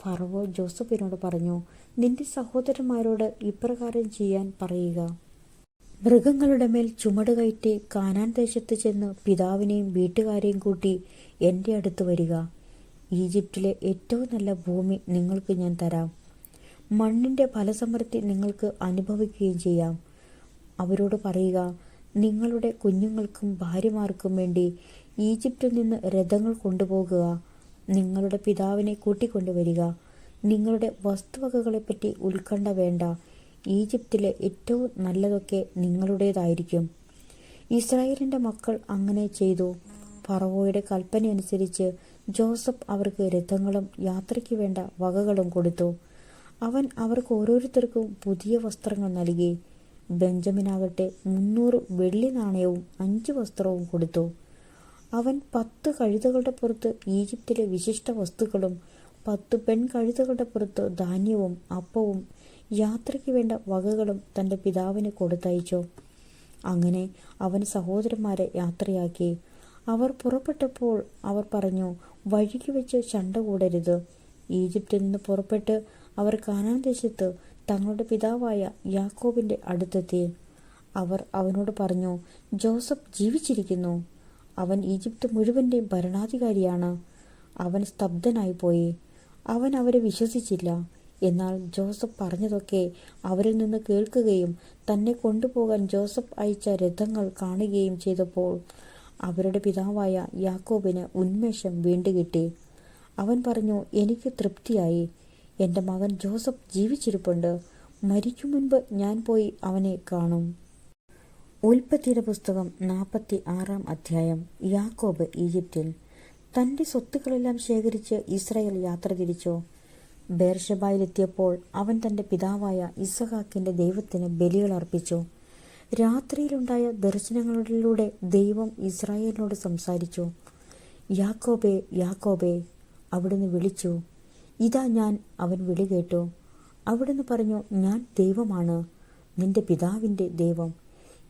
ഫറവോ ജോസഫിനോട് പറഞ്ഞു, നിന്റെ സഹോദരന്മാരോട് ഇപ്രകാരം ചെയ്യാൻ പറയുക. മൃഗങ്ങളുടെ മേൽ ചുമട് കയറ്റി കാനാൻ ദേശത്ത് ചെന്ന് പിതാവിനെയും വീട്ടുകാരെയും കൂട്ടി എൻ്റെ അടുത്ത് വരിക. ഈജിപ്തിലെ ഏറ്റവും നല്ല ഭൂമി നിങ്ങൾക്ക് ഞാൻ തരാം. മണ്ണിൻ്റെ ഫലസമൃദ്ധി നിങ്ങൾക്ക് അനുഭവിക്കുകയും ചെയ്യാം. അവരോട് പറയുക, നിങ്ങളുടെ കുഞ്ഞുങ്ങൾക്കും ഭാര്യമാർക്കും വേണ്ടി ഈജിപ്തിൽ നിന്ന് രഥങ്ങൾ കൊണ്ടുപോകുക. നിങ്ങളുടെ പിതാവിനെ കൂട്ടിക്കൊണ്ടുവരിക. നിങ്ങളുടെ വസ്തുവകകളെപ്പറ്റി ഉത്കണ്ഠ വേണ്ട. ഈജിപ്തിലെ ഏറ്റവും നല്ലതൊക്കെ നിങ്ങളുടേതായിരിക്കും. ഇസ്രായേലിൻ്റെ മക്കൾ അങ്ങനെ ചെയ്തു. ഫറവോയുടെ കൽപ്പനയനുസരിച്ച് ജോസഫ് അവർക്ക് രഥങ്ങളും യാത്രയ്ക്ക് വേണ്ട വകകളും കൊടുത്തു. അവൻ അവർക്ക് ഓരോരുത്തർക്കും പുതിയ വസ്ത്രങ്ങൾ നൽകി. ബെഞ്ചമിനാകട്ടെ 300 വെള്ളി നാണയവും 5 വസ്ത്രവും കൊടുത്തു. അവൻ 10 കഴുതകളുടെ പുറത്ത് ഈജിപ്തിലെ വിശിഷ്ട വസ്തുക്കളും 10 പെൺകഴുതകളുടെ പുറത്ത് ധാന്യവും അപ്പവും യാത്രയ്ക്ക് വേണ്ട വകകളും തൻ്റെ പിതാവിന് കൊടുത്തയച്ചു. അങ്ങനെ അവൻ സഹോദരന്മാരെ യാത്രയാക്കി. അവർ പുറപ്പെട്ടപ്പോൾ അവർ പറഞ്ഞു, വഴിക്ക് വെച്ച് ചണ്ട കൂടരുത്. ഈജിപ്തിൽ നിന്ന് പുറപ്പെട്ട് അവർ കാനാൻ ദേശത്ത് തങ്ങളുടെ പിതാവായ യാക്കോബിൻ്റെ അടുത്തെത്തി. അവർ അവനോട് പറഞ്ഞു, ജോസഫ് ജീവിച്ചിരിക്കുന്നു. അവൻ ഈജിപ്ത് മുഴുവൻ്റെയും ഭരണാധികാരിയാണ്. അവൻ സ്തബ്ധനായിപ്പോയി. അവൻ അവരെ വിശ്വസിച്ചില്ല. എന്നാൽ ജോസഫ് പറഞ്ഞതൊക്കെ അവരിൽ നിന്ന് കേൾക്കുകയും തന്നെ കൊണ്ടുപോകാൻ ജോസഫ് അയച്ച രഥങ്ങൾ കാണുകയും ചെയ്തപ്പോൾ അവരുടെ പിതാവായ യാക്കോബിന് ഉന്മേഷം വീണ്ടുകിട്ടി. അവൻ പറഞ്ഞു, എനിക്ക് തൃപ്തിയായി. എൻ്റെ മകൻ ജോസഫ് ജീവിച്ചിരിപ്പുണ്ട്. മരിക്കും മുൻപ് ഞാൻ പോയി അവനെ കാണും. ഉൽപ്പത്തിയുടെ പുസ്തകം 46-ാം അധ്യായം. യാക്കോബ് ഈജിപ്തിൽ. തൻ്റെ സ്വത്തുക്കളെല്ലാം ശേഖരിച്ച് ഇസ്രായേൽ യാത്ര തിരിച്ചു. ബേർഷെബായിലെത്തിയപ്പോൾ അവൻ തൻ്റെ പിതാവായ ഇസഹാക്കിൻ്റെ ദൈവത്തിന് ബലികൾ അർപ്പിച്ചു. രാത്രിയിലുണ്ടായ ദർശനങ്ങളിലൂടെ ദൈവം ഇസ്രായേലിനോട് സംസാരിച്ചു. യാക്കോബേ, യാക്കോബേ, അവിടുന്ന് വിളിച്ചു. ഇതാ ഞാൻ, അവൻ വിളി കേട്ടു. അവിടുന്ന് പറഞ്ഞു, ഞാൻ ദൈവമാണ്, നിന്റെ പിതാവിൻ്റെ ദൈവം.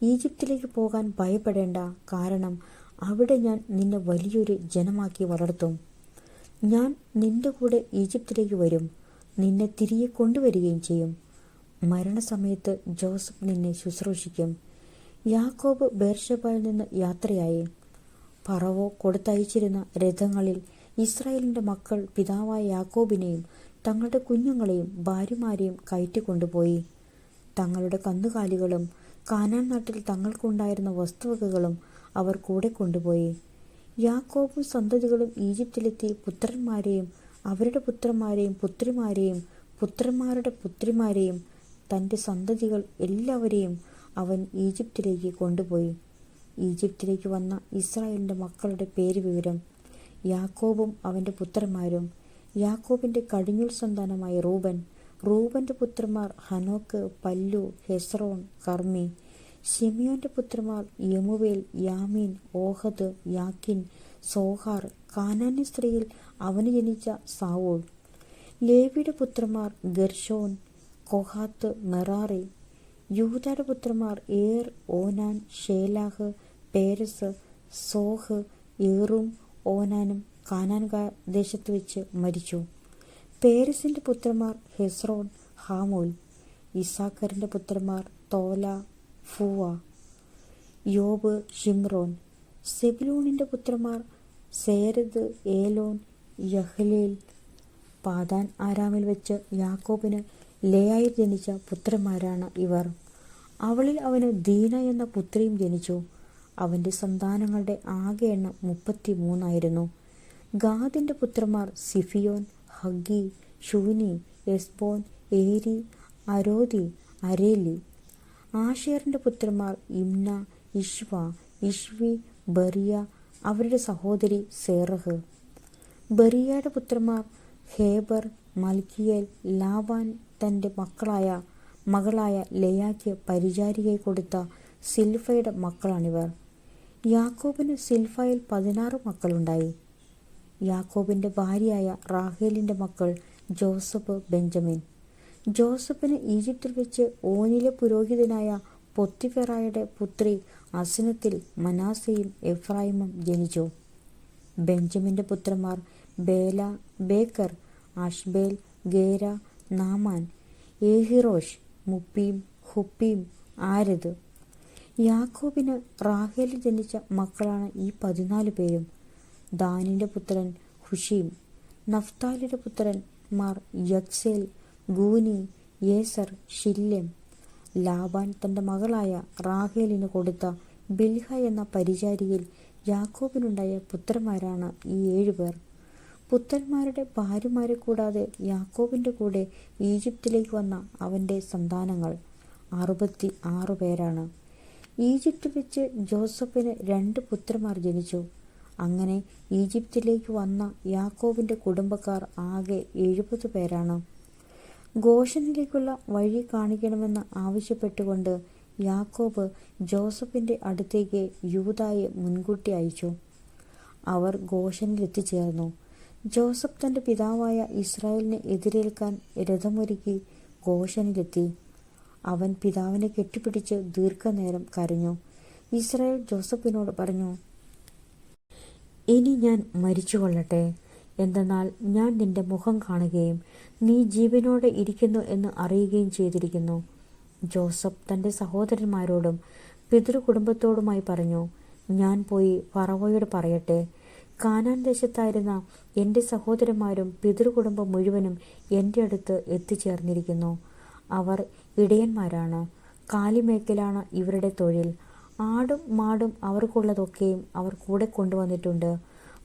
ഈജിപ്തിലേക്ക് പോകാൻ ഭയപ്പെടേണ്ട, കാരണം അവിടെ ഞാൻ നിന്നെ വലിയൊരു ജനമാക്കി വളർത്തും. ഞാൻ നിന്റെ കൂടെ ഈജിപ്തിലേക്ക് വരും, നിന്നെ തിരികെ കൊണ്ടുവരികയും ചെയ്യും. മരണസമയത്ത് ജോസഫ് നിന്നെ ശുശ്രൂഷിക്കും. യാക്കോബ് ബേർഷെബയിൽ നിന്ന് യാത്രയായി. ഫറവോ കൊടുത്തയച്ചിരുന്ന രഥങ്ങളിൽ ഇസ്രായേലിൻ്റെ മക്കൾ പിതാവായ യാക്കോബിനെയും തങ്ങളുടെ കുഞ്ഞുങ്ങളെയും ഭാര്യമാരെയും കയറ്റിക്കൊണ്ടുപോയി. തങ്ങളുടെ കന്നുകാലികളും കാനാൻ നാട്ടിൽ തങ്ങൾക്കുണ്ടായിരുന്ന വസ്തുവകകളും അവർ കൂടെ കൊണ്ടുപോയി. യാക്കോബും സന്തതികളും ഈജിപ്തിലെത്തി പുത്രന്മാരെയും അവരുടെ പുത്രന്മാരെയും പുത്രിമാരെയും പുത്രന്മാരുടെ പുത്രിമാരെയും തൻ്റെ സന്തതികൾ എല്ലാവരെയും അവൻ ഈജിപ്തിലേക്ക് കൊണ്ടുപോയി. ഈജിപ്തിലേക്ക് വന്ന ഇസ്രായേലിൻ്റെ മക്കളുടെ പേര് വിവരം. യാക്കോബും അവൻ്റെ പുത്രന്മാരും. യാക്കോബിൻ്റെ കടിഞ്ഞൂൽ സന്താനമായ റൂബൻ. റൂബൻ്റെ പുത്രന്മാർ ഹനോക്ക്, പല്ലു, ഹെസ്രോൺ, കർമ്മി. ശിമിയോൻ്റെ പുത്രന്മാർ യമുവേൽ, യാമീൻ, ഓഹദ്, യാക്കിൻ, സോഹാർ. കാനാന്യ സ്ത്രീയിൽ അവന് ജനിച്ച സാവൂൾ. ലേവിയുടെ പുത്രന്മാർ ഗെർഷോൻ, കൊഹാത്ത്, മെറാറി. യൂദായുടെ പുത്രന്മാർ ഏർ, ഓനാൻ, ഷേലാഹ്, പേരസ്, സോഹ്, ഏറും, ഓനാനും കാനാൻ ദേശത്ത് വെച്ച് മരിച്ചു. പേരസിന്റെ പുത്രന്മാർ ഹെസ്രോൻ, ഹാമൂൽ. ഇസാഖറിന്റെ പുത്രന്മാർ തോല, ഫൂവ, യോബ്, ഷിമ്രോൻ. സെബുലൂണിന്റെ പുത്രന്മാർ സേരദ്, ഏലോൻ, യഹ്ലേൽ. പാദാൻ ആരാമിൽ വെച്ച് യാക്കോബിന് ലേയായിൽ ജനിച്ച പുത്രന്മാരാണ് ഇവർ. അവളിൽ അവന് ദീന എന്ന പുത്രിയും ജനിച്ചു. അവന്റെ സന്താനങ്ങളുടെ ആകെ എണ്ണം 33. ഗാദിന്റെ പുത്രന്മാർ സിഫിയോൻ, ഹഗ്ഗി, ഷൂനി, എസ്ബോൻ, ഏരി, അരോദി, അരേലി. ആഷേറിന്റെ പുത്രന്മാർ ഇമ്ന, ഇഷ്വ, ഇഷ്വി, ബറിയ, അവരുടെ സഹോദരി സേറഹ്. ബറിയയുടെ പുത്രന്മാർ ഹേബർ, മൽക്കിയേൽ. ലാബാൻ തന്റെ മകളായ ലേയായ്ക്ക് പരിചാരികയായി കൊടുത്ത സിൽഫയുടെ മക്കളാണിവർ. യാക്കോബിന് സിൽഫയിൽ 16 മക്കളുണ്ടായി. യാക്കോബിന്റെ ഭാര്യയായ റാഹേലിന്റെ മക്കൾ ജോസഫ്, ബെഞ്ചമിൻ. ജോസഫിന് ഈജിപ്തിൽ വെച്ച് ഓനിലെ പുരോഹിതനായ പൊത്തിഫെറായുടെ പുത്രി അസ്നത്തിൽ മനാസയും എഫ്രായിമും ജനിച്ചു. ബെഞ്ചമിന്റെ പുത്രന്മാർ ബേല, ബേക്കർ, അഷ്ബേൽ, ഗേര, നാമാൻ, ഏഹിറോഷ്, മുപ്പീം, ഹുപ്പീം, ആരദ്. യാക്കോബിന് റാഹേലിൽ ജനിച്ച മക്കളാണ് ഈ 14 പേരും. ദാനിന്റെ പുത്രൻ ഹുഷീം. നഫ്താലിയുടെ പുത്രന്മാർ യക്സേൽ, ഗൂനി, യേസർ, ഷില്ലെം. ലാബാൻ തന്റെ മകളായ റാഹേലിന് കൊടുത്ത ബിൽഹ എന്ന പരിചാരിയിൽ യാക്കോബിനുണ്ടായ പുത്രന്മാരാണ് ഈ 7 പേർ. പുത്രന്മാരുടെ ഭാര്യമാരെ കൂടാതെ യാക്കോബിന്റെ കൂടെ ഈജിപ്തിലേക്ക് വന്ന അവന്റെ സന്താനങ്ങൾ 66 പേരാണ്. ഈജിപ്തിൽ വെച്ച് ജോസഫിന് 2 പുത്രന്മാർ ജനിച്ചു. അങ്ങനെ ഈജിപ്തിലേക്ക് വന്ന യാക്കോബിന്റെ കുടുംബക്കാർ ആകെ 70 പേരാണ്. ഗോഷനിലേക്കുള്ള വഴി കാണിക്കണമെന്ന് ആവശ്യപ്പെട്ടുകൊണ്ട് യാക്കോബ് ജോസഫിന്റെ അടുത്തേക്ക് യൂദായെ മുൻകൂട്ടി അയച്ചു. അവർ ഗോഷനിൽ എത്തിച്ചേർന്നു. ജോസഫ് തന്റെ പിതാവായ ഇസ്രായേലിനെ എതിരേൽക്കാൻ രഥമൊരുക്കി ഗോഷനിലെത്തി. അവൻ പിതാവിനെ കെട്ടിപ്പിടിച്ച് ദീർഘനേരം കരഞ്ഞു. ഇസ്രായേൽ ജോസഫിനോട് പറഞ്ഞു, ഇനി ഞാൻ മരിച്ചുകൊള്ളട്ടെ, എന്തെന്നാൽ ഞാൻ നിന്റെ മുഖം കാണുകയും നീ ജീവനോടെ ഇരിക്കുന്നു എന്ന് അറിയുകയും ചെയ്തിരിക്കുന്നു. ജോസഫ് തന്റെ സഹോദരന്മാരോടും പിതൃകുടുംബത്തോടുമായി പറഞ്ഞു, ഞാൻ പോയി ഫറവോയോട് പറയട്ടെ, കാനാൻ ദേശത്തായിരുന്ന എൻ്റെ സഹോദരന്മാരും പിതൃകുടുംബം മുഴുവനും എൻ്റെ അടുത്ത് എത്തിച്ചേർന്നിരിക്കുന്നു. അവർ ഇടയന്മാരാണ്. കാലിമേക്കലാണ് ഇവരുടെ തൊഴിൽ. ആടും മാടും അവർക്കുള്ളതൊക്കെയും അവർ കൂടെ കൊണ്ടുവന്നിട്ടുണ്ട്.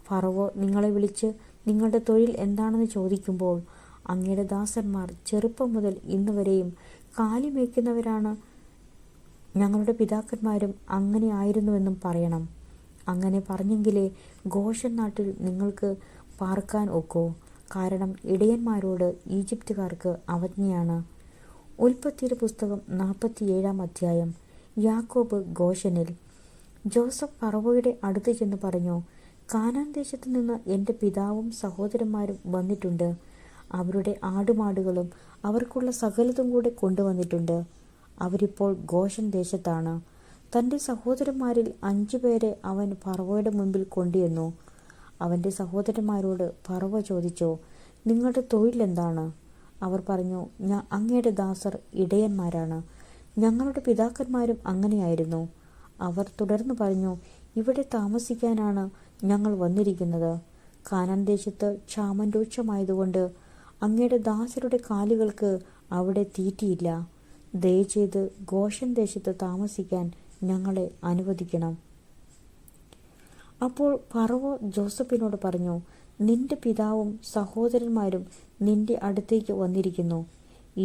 ഫറവോ നിങ്ങളെ വിളിച്ച് നിങ്ങളുടെ തൊഴിൽ എന്താണെന്ന് ചോദിക്കുമ്പോൾ അങ്ങയുടെ ദാസന്മാർ ചെറുപ്പം മുതൽ ഇന്ന് വരെയും കാലിമേക്കുന്നവരാണ്, ഞങ്ങളുടെ പിതാക്കന്മാരും അങ്ങനെ ആയിരുന്നുവെന്നും പറയണം. അങ്ങനെ പറഞ്ഞെങ്കിലേ ഗോഷൻ നാട്ടിൽ നിങ്ങൾക്ക് പാർക്കാൻ ഒക്കൂ. കാരണം ഇടയന്മാരോട് ഈജിപ്തുകാർക്ക് അവജ്ഞയാണ്. ഉൽപ്പത്തിയുടെ പുസ്തകം 47-ാം അധ്യായം. യാക്കോബ് ഗോഷനിൽ. ജോസഫ് ഫറവോയുടെ അടുത്ത് ചെന്ന് പറഞ്ഞു, കാനാൻ ദേശത്തു നിന്ന് എൻ്റെ പിതാവും സഹോദരന്മാരും വന്നിട്ടുണ്ട്. അവരുടെ ആടുമാടുകളും അവർക്കുള്ള സകലതും കൂടെ കൊണ്ടുവന്നിട്ടുണ്ട്. അവരിപ്പോൾ ഗോഷൻ ദേശത്താണ്. തൻ്റെ സഹോദരന്മാരിൽ 5 പേരെ അവൻ ഫറവോയുടെ മുൻപിൽ കൊണ്ടുവന്നു. അവൻ്റെ സഹോദരന്മാരോട് ഫറവോ ചോദിച്ചു, നിങ്ങളുടെ തൊഴിൽ എന്താണ്? അവർ പറഞ്ഞു, അങ്ങയുടെ ദാസർ ഇടയന്മാരാണ്. ഞങ്ങളുടെ പിതാക്കന്മാരും അങ്ങനെയായിരുന്നു. അവർ തുടർന്ന് പറഞ്ഞു, ഇവിടെ താമസിക്കാനാണ് ഞങ്ങൾ വന്നിരിക്കുന്നത്. കാനാൻ ദേശത്ത് ക്ഷാമം രൂക്ഷമായതുകൊണ്ട് അങ്ങയുടെ ദാസരുടെ കാലുകൾക്ക് അവിടെ തീറ്റിയില്ല. ദയചെയ്ത് ഗോഷൻ ദേശത്ത് താമസിക്കാൻ ഞങ്ങളെ അനുവദിക്കണം. അപ്പോൾ ഫറവോ ജോസഫിനോട് പറഞ്ഞു, നിന്റെ പിതാവും സഹോദരന്മാരും നിന്റെ അടുത്തേക്ക് വന്നിരിക്കുന്നു.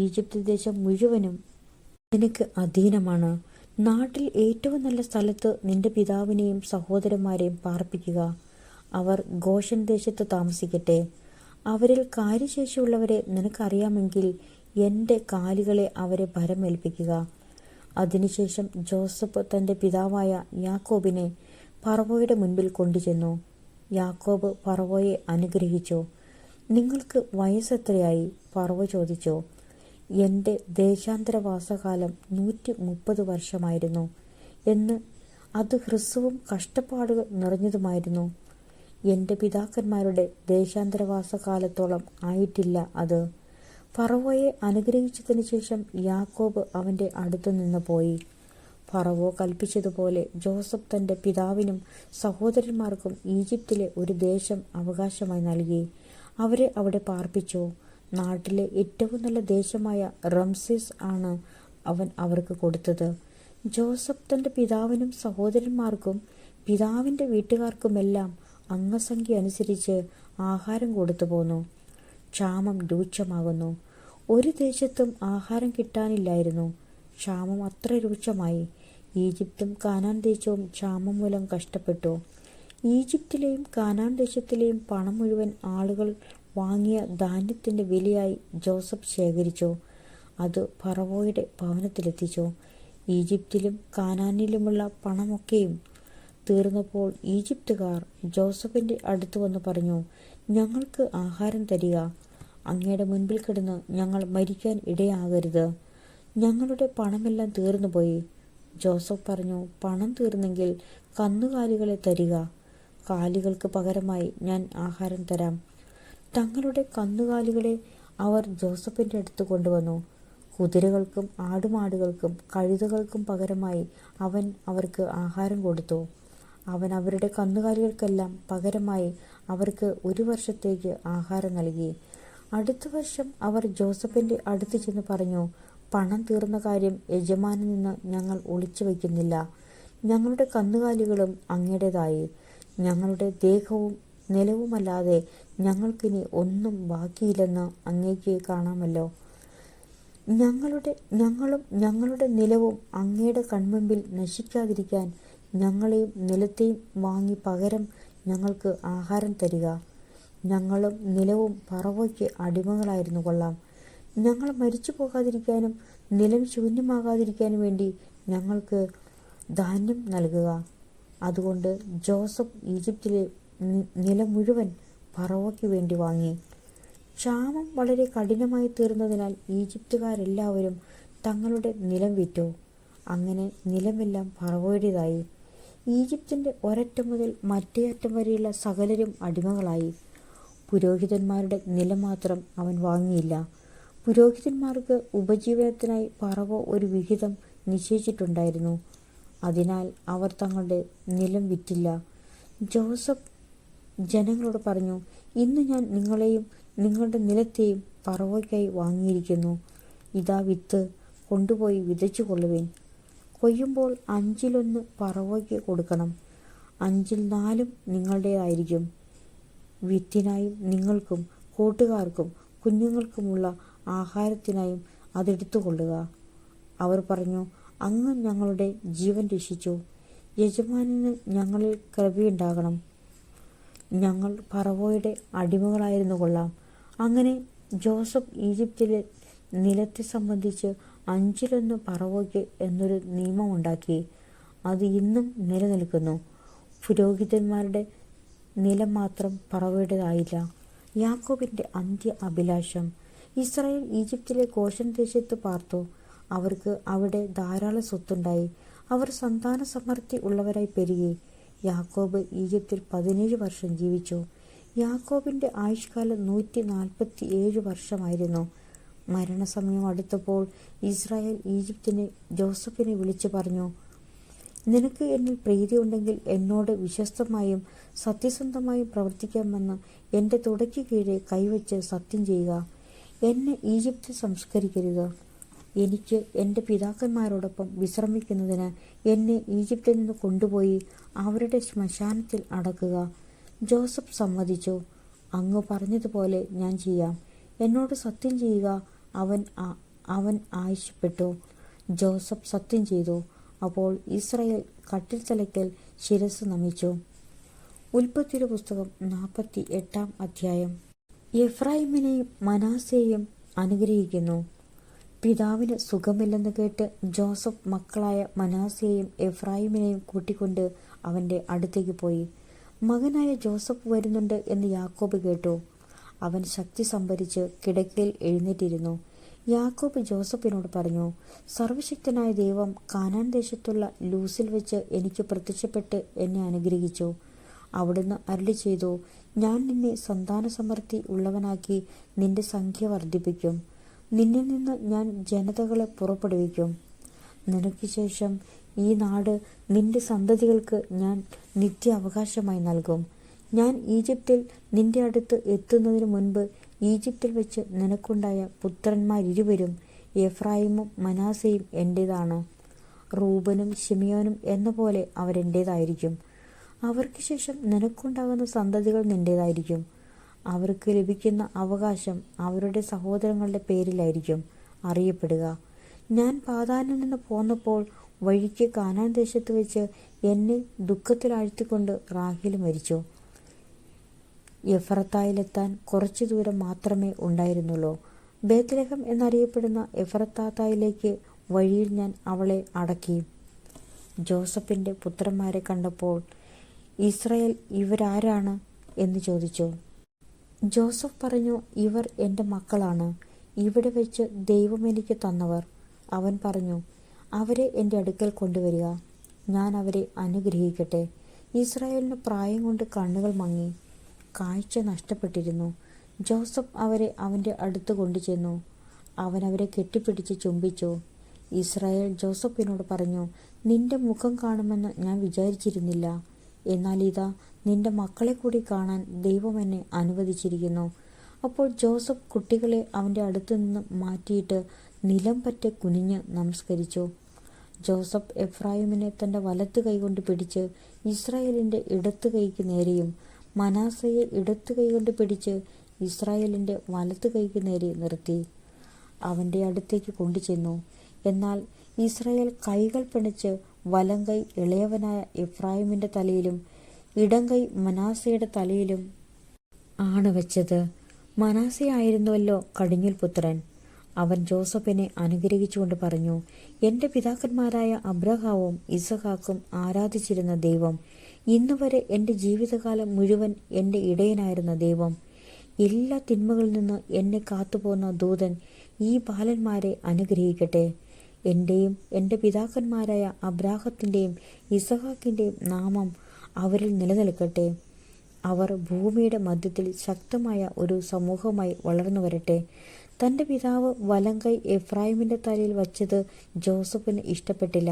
ഈജിപ്ത് ദേശം മുഴുവനും നിനക്ക് അധീനമാണ്. നാട്ടിൽ ഏറ്റവും നല്ല സ്ഥലത്ത് നിന്റെ പിതാവിനെയും സഹോദരന്മാരെയും പാർപ്പിക്കുക. അവർ ഗോഷൻ ദേശത്ത് താമസിക്കട്ടെ. അവരിൽ കാര്യശേഷിയുള്ളവരെ നിനക്കറിയാമെങ്കിൽ എൻ്റെ കാലുകളെ അവരെ ഭരമേൽപ്പിക്കുക. അതിനുശേഷം ജോസഫ് തൻ്റെ പിതാവായ യാക്കോബിനെ ഫറവോയുടെ മുൻപിൽ കൊണ്ടുചെന്നു. യാക്കോബ് ഫറവോയെ അനുഗ്രഹിച്ചു. നിങ്ങൾക്ക് വയസ്സെത്രയായി? ഫറവോ ചോദിച്ചു. എൻ്റെ ദേശാന്തരവാസകാലം 130 വർഷമായിരുന്നു എന്ന്. അത് ഹ്രസ്വവും കഷ്ടപ്പാടുകൾ നിറഞ്ഞതുമായിരുന്നു. എൻ്റെ പിതാക്കന്മാരുടെ ദേശാന്തരവാസ കാലത്തോളം ആയിട്ടില്ല അത്. ഫറവോയെ അനുഗ്രഹിച്ചതിനു ശേഷം യാക്കോബ് അവൻ്റെ അടുത്തു നിന്ന് പോയി. ഫറവോ കൽപ്പിച്ചതുപോലെ ജോസഫ് തൻ്റെ പിതാവിനും സഹോദരന്മാർക്കും ഈജിപ്തിലെ ഒരു ദേശം അവകാശമായി നൽകി. അവരെ അവിടെ പാർപ്പിച്ചു. നാട്ടിലെ ഏറ്റവും നല്ല ദേശമായ റംസീസ് ആണ് അവൻ അവർക്ക് കൊടുത്തത്. ജോസഫ് തൻ്റെ പിതാവിനും സഹോദരന്മാർക്കും പിതാവിൻ്റെ വീട്ടുകാർക്കുമെല്ലാം അംഗസംഖ്യ അനുസരിച്ച് ആഹാരം കൊടുത്തു പോന്നു. ക്ഷാമം രൂക്ഷമാകുന്നു. ഒരു ദേശത്തും ആഹാരം കിട്ടാനില്ലായിരുന്നു. ക്ഷാമം അത്ര രൂക്ഷമായി. ഈജിപ്തും കാനാൻ ദേശവും ക്ഷാമം മൂലം കഷ്ടപ്പെട്ടു. ഈജിപ്തിലെയും കാനാൻ ദേശത്തിലെയും പണം മുഴുവൻ ആളുകൾ വാങ്ങിയ ധാന്യത്തിൻ്റെ വിലയായി ജോസഫ് ശേഖരിച്ചു. അത് ഫറവോയുടെ ഭവനത്തിലെത്തിച്ചു. ഈജിപ്തിലും കാനാനിലുമുള്ള പണമൊക്കെയും തീർന്നപ്പോൾ ഈജിപ്തുകാർ ജോസഫിൻ്റെ അടുത്ത് വന്ന് പറഞ്ഞു, ഞങ്ങൾക്ക് ആഹാരം തരിക. അങ്ങയുടെ മുൻപിൽ കിടന്ന് ഞങ്ങൾ മരിക്കാൻ ഇടയാകരുത്. ഞങ്ങളുടെ പണമെല്ലാം തീർന്നുപോയി. ജോസഫ് പറഞ്ഞു, പണം തീർന്നെങ്കിൽ കന്നുകാലികളെ തരിക. കാലികൾക്ക് പകരമായി ഞാൻ ആഹാരം തരാം. തങ്ങളുടെ കന്നുകാലികളെ അവർ ജോസഫിൻ്റെ അടുത്ത് കൊണ്ടുവന്നു. കുതിരകൾക്കും ആടുമാടുകൾക്കും കഴുതകൾക്കും പകരമായി അവൻ അവർക്ക് ആഹാരം കൊടുത്തു. അവൻ അവരുടെ കന്നുകാലികൾക്കെല്ലാം പകരമായി അവർക്ക് 1 വർഷത്തേക്ക് ആഹാരം നൽകി. അടുത്ത വർഷം അവർ ജോസഫിൻ്റെ അടുത്ത് ചെന്ന് പറഞ്ഞു, പണം തീർന്ന കാര്യം യജമാനിൽ നിന്ന് ഞങ്ങൾ ഒളിച്ചു വയ്ക്കുന്നില്ല. ഞങ്ങളുടെ കന്നുകാലികളും അങ്ങയുടേതായി. ഞങ്ങളുടെ ദേഹവും നിലവുമല്ലാതെ ഞങ്ങൾക്കിനി ഒന്നും ബാക്കിയില്ലെന്ന് അങ്ങേക്ക് കാണാമല്ലോ. ഞങ്ങളും ഞങ്ങളുടെ നിലവും അങ്ങയുടെ കൺമുമ്പിൽ നശിക്കാതിരിക്കാൻ ഞങ്ങളെയും നിലത്തെയും വാങ്ങി പകരം ഞങ്ങൾക്ക് ആഹാരം തരിക. ഞങ്ങളും നിലവും ഫറവോയ്ക്ക് അടിമകളായിരുന്നു കൊള്ളാം. ഞങ്ങൾ മരിച്ചു പോകാതിരിക്കാനും നിലം ശൂന്യമാകാതിരിക്കാനും വേണ്ടി ഞങ്ങൾക്ക് ധാന്യം നൽകുക. അതുകൊണ്ട് ജോസഫ് ഈജിപ്തിലെ നിലം മുഴുവൻ ഫറവോയ്ക്ക് വേണ്ടി വാങ്ങി. ക്ഷാമം വളരെ കഠിനമായി തീർന്നതിനാൽ ഈജിപ്തുകാരെല്ലാവരും തങ്ങളുടെ നിലം വിറ്റു. അങ്ങനെ നിലമെല്ലാം ഫറവോയുടേതായി. ഈജിപ്തിൻ്റെ ഒരറ്റം മുതൽ മറ്റേ അറ്റം വരെയുള്ള സകലരും അടിമകളായി. പുരോഹിതന്മാരുടെ നിലം മാത്രം അവൻ വാങ്ങിയില്ല. പുരോഹിതന്മാർക്ക് ഉപജീവനത്തിനായി ഫറവോ ഒരു വിഹിതം നിശ്ചയിച്ചിട്ടുണ്ടായിരുന്നു. അതിനാൽ അവർ തങ്ങളുടെ നിലം വിറ്റില്ല. ജോസഫ് ജനങ്ങളോട് പറഞ്ഞു, ഇന്ന് ഞാൻ നിങ്ങളെയും നിങ്ങളുടെ നിലത്തെയും ഫറവോയ്ക്കായി വാങ്ങിയിരിക്കുന്നു. ഇതാ വിത്ത്, കൊണ്ടുപോയി വിതച്ചു കൊള്ളുവിൻ. കൊയ്യുമ്പോൾ 1/5 ഫറവോയ്ക്ക് കൊടുക്കണം. 4 നിങ്ങളുടേതായിരിക്കും. വിത്തിനായും നിങ്ങൾക്കും കൂട്ടുകാർക്കും കുഞ്ഞുങ്ങൾക്കുമുള്ള ആഹാരത്തിനായും അതെടുത്തുകൊള്ളുക. അവർ പറഞ്ഞു, അങ്ങ് ഞങ്ങളുടെ ജീവൻ രക്ഷിച്ചു. യജമാനന് ഞങ്ങളിൽ കൃപയുണ്ടാകണം. ഞങ്ങൾ ഫറവോയുടെ അടിമകളായിരുന്നു കൊള്ളാം. അങ്ങനെ ജോസഫ് ഈജിപ്തിലെ നിലത്തെ സംബന്ധിച്ച് 1/5 ഫറവോയ്ക്ക് എന്നൊരു നിയമമുണ്ടാക്കി. അത് ഇന്നും നിലനിൽക്കുന്നു. പുരോഹിതന്മാരുടെ നിലം മാത്രം ഫറവോയുടേതായില്ല. യാക്കോബിൻ്റെ അന്ത്യ അഭിലാഷം. ഇസ്രായേൽ ഈജിപ്തിലെ ഗോശൻ ദേശത്ത് പാർത്തു. അവർക്ക് അവിടെ ധാരാളം സ്വത്തുണ്ടായി. അവർ സന്താന സമൃദ്ധി ഉള്ളവരായി പെരുകി. യാക്കോബ് ഈജിപ്തിൽ 17 വർഷം ജീവിച്ചു. യാക്കോബിൻ്റെ ആയുഷ്കാലം 147 വർഷമായിരുന്നു. മരണസമയം അടുത്തപ്പോൾ ഇസ്രായേൽ ഈജിപ്തിനെ ജോസഫിനെ വിളിച്ചു പറഞ്ഞു, നിനക്ക് എന്നിൽ പ്രീതിയുണ്ടെങ്കിൽ എന്നോട് വിശ്വസ്തമായും സത്യസന്ധമായും പ്രവർത്തിക്കാമെന്ന് എൻ്റെ തുടയ്ക്ക് കീഴെ കൈവച്ച് സത്യം ചെയ്യുക. എന്നെ ഈജിപ്തിൽ സംസ്കരിക്കരുത്. എനിക്ക് എൻ്റെ പിതാക്കന്മാരോടൊപ്പം വിശ്രമിക്കുന്നതിന് എന്നെ ഈജിപ്തിൽ നിന്ന് കൊണ്ടുപോയി അവരുടെ ശ്മശാനത്തിൽ അടക്കുക. ജോസഫ് സമ്മതിച്ചു. അങ്ങ് പറഞ്ഞതുപോലെ ഞാൻ ചെയ്യാം. എന്നോട് സത്യം ചെയ്യുക. അവൻ ആവശ്യപ്പെട്ടു. ജോസഫ് സത്യം ചെയ്തു. അപ്പോൾ ഇസ്രായേൽ കട്ടിൽ തലയ്ക്കൽ ശിരസ് നമിച്ചു. ഉൽപ്പത്തിയുടെ പുസ്തകം 48-ാം അധ്യായം. എഫ്രൈമിനെയും മനാസയെയും അനുഗ്രഹിക്കുന്നു. പിതാവിന് സുഖമില്ലെന്ന് കേട്ട് ജോസഫ് മക്കളായ മനാസയെയും എഫ്രൈമിനെയും കൂട്ടിക്കൊണ്ട് അവൻ്റെ അടുത്തേക്ക് പോയി. മകനായ ജോസഫ് വരുന്നുണ്ട് എന്ന് യാക്കോബ് കേട്ടു. അവൻ ശക്തി സംഭരിച്ച് കിടക്കയിൽ എഴുന്നേറ്റിരുന്നു. യാക്കോബ് ജോസഫിനോട് പറഞ്ഞു, സർവശക്തനായ ദൈവം കാനാൻ ദേശത്തുള്ള ലൂസിൽ വെച്ച് എനിക്ക് പ്രത്യക്ഷപ്പെട്ട് എന്നെ അനുഗ്രഹിച്ചു. അവിടുന്ന് അരുളി ചെയ്തു, ഞാൻ നിന്നെ സന്താനസമൃദ്ധി ഉള്ളവനാക്കി നിന്റെ സംഖ്യ വർദ്ധിപ്പിക്കും. നിന്നിൽ നിന്ന് ഞാൻ ജനതകളെ പുറപ്പെടുവിക്കും. നിനക്ക് ശേഷം ഈ നാട് നിന്റെ സന്തതികൾക്ക് ഞാൻ നിത്യ അവകാശമായി നൽകും. ഞാൻ ഈജിപ്തിൽ നിന്റെ അടുത്ത് എത്തുന്നതിന് മുൻപ് ഈജിപ്തിൽ വെച്ച് നിനക്കുണ്ടായ പുത്രന്മാരിരുവരും എഫ്രായിമും മനാസയും എൻ്റേതാണ്. റൂബനും ശിമിയോനും എന്ന പോലെ അവരെൻ്റേതായിരിക്കും. അവർക്ക് ശേഷം നിനക്കുണ്ടാകുന്ന സന്തതികൾ നിൻ്റേതായിരിക്കും. അവർക്ക് ലഭിക്കുന്ന അവകാശം അവരുടെ സഹോദരങ്ങളുടെ പേരിലായിരിക്കും അറിയപ്പെടുക. ഞാൻ പാതാനിൽ നിന്ന് പോന്നപ്പോൾ വഴിക്ക് കാനാൻ ദേശത്ത് വെച്ച് എന്നെ ദുഃഖത്തിലാഴ്ത്തിക്കൊണ്ട് റാഹേൽ മരിച്ചു. എഫ്രത്തായിലെത്താൻ കുറച്ചു ദൂരം മാത്രമേ ഉണ്ടായിരുന്നുള്ളൂ. ബേത്ലഹേം എന്നറിയപ്പെടുന്ന എഫ്രത്തായിലേക്ക് വഴിയിൽ ഞാൻ അവളെ അടക്കി. ജോസഫിൻ്റെ പുത്രന്മാരെ കണ്ടപ്പോൾ ഇസ്രായേൽ ഇവരാരാണ് എന്ന് ചോദിച്ചു. ജോസഫ് പറഞ്ഞു, ഇവർ എൻ്റെ മക്കളാണ്, ഇവിടെ വെച്ച് ദൈവം എനിക്ക് തന്നവർ. അവൻ പറഞ്ഞു, അവരെ എൻ്റെ അടുക്കൽ കൊണ്ടുവരിക, ഞാൻ അവരെ അനുഗ്രഹിക്കട്ടെ. ഇസ്രായേലിന് പ്രായം കൊണ്ട് കണ്ണുകൾ മങ്ങി, കാഴ്ച നഷ്ടപ്പെട്ടിരുന്നു. ജോസഫ് അവരെ അവൻ്റെ അടുത്ത് കൊണ്ടുചെന്നു. അവൻ അവരെ കെട്ടിപ്പിടിച്ച് ചുംബിച്ചു. ഇസ്രായേൽ ജോസഫിനോട് പറഞ്ഞു, നിന്റെ മുഖം കാണുമെന്ന് ഞാൻ വിചാരിച്ചിരുന്നില്ല. എന്നാൽ ഇതാ, നിന്റെ മക്കളെ കൂടി കാണാൻ ദൈവം എന്നെ അനുവദിച്ചിരിക്കുന്നു. അപ്പോൾ ജോസഫ് കുട്ടികളെ അവൻ്റെ അടുത്തു നിന്ന് മാറ്റിയിട്ട് നിലം പറ്റെ കുനിഞ്ഞ് നമസ്കരിച്ചു. ജോസഫ് എഫ്രായിമിനെ തൻ്റെ വലത്ത് കൈകൊണ്ട് പിടിച്ച് ഇസ്രായേലിൻ്റെ ഇടത്ത് കൈക്ക് നേരെയും മനാസയെ ഇടത്ത് കൈകൊണ്ട് പിടിച്ച് ഇസ്രായേലിൻ്റെ വലത്ത് കൈക്ക് നേരെ നിർത്തി അവൻ്റെ അടുത്തേക്ക് കൊണ്ടുചെന്നു. എന്നാൽ ഇസ്രായേൽ കൈകൾ പിണച്ച് വലം കൈ ഇളയവനായ എഫ്രായിമിൻ്റെ തലയിലും ഇടം കൈ മനാസയുടെ തലയിലും ആണ് വെച്ചത്. മനാസയായിരുന്നുവല്ലോ കടിഞ്ഞൂൽ പുത്രൻ. അവൻ ജോസഫിനെ അനുഗ്രഹിച്ചുകൊണ്ട് പറഞ്ഞു, എൻ്റെ പിതാക്കന്മാരായ അബ്രഹാവും ഇസഹാക്കും ആരാധിച്ചിരുന്ന ദൈവം, ഇന്നുവരെ എൻ്റെ ജീവിതകാലം മുഴുവൻ എൻ്റെ ഇടയനായിരുന്ന ദൈവം, എല്ലാ തിന്മകളിൽ നിന്ന് എന്നെ കാത്തുപോകുന്ന ദൂതൻ ഈ ബാലന്മാരെ അനുഗ്രഹിക്കട്ടെ. എൻ്റെയും എൻ്റെ പിതാക്കന്മാരായ അബ്രാഹത്തിൻ്റെയും ഇസഹാക്കിൻ്റെയും നാമം അവരിൽ നിലനിൽക്കട്ടെ. അവർ ഭൂമിയുടെ മധ്യത്തിൽ ശക്തമായ ഒരു സമൂഹമായി വളർന്നു വരട്ടെ. തൻ്റെ പിതാവ് വലം കൈ എഫ്രായിമിൻ്റെ തലയിൽ വച്ചത് ജോസഫിന് ഇഷ്ടപ്പെട്ടില്ല.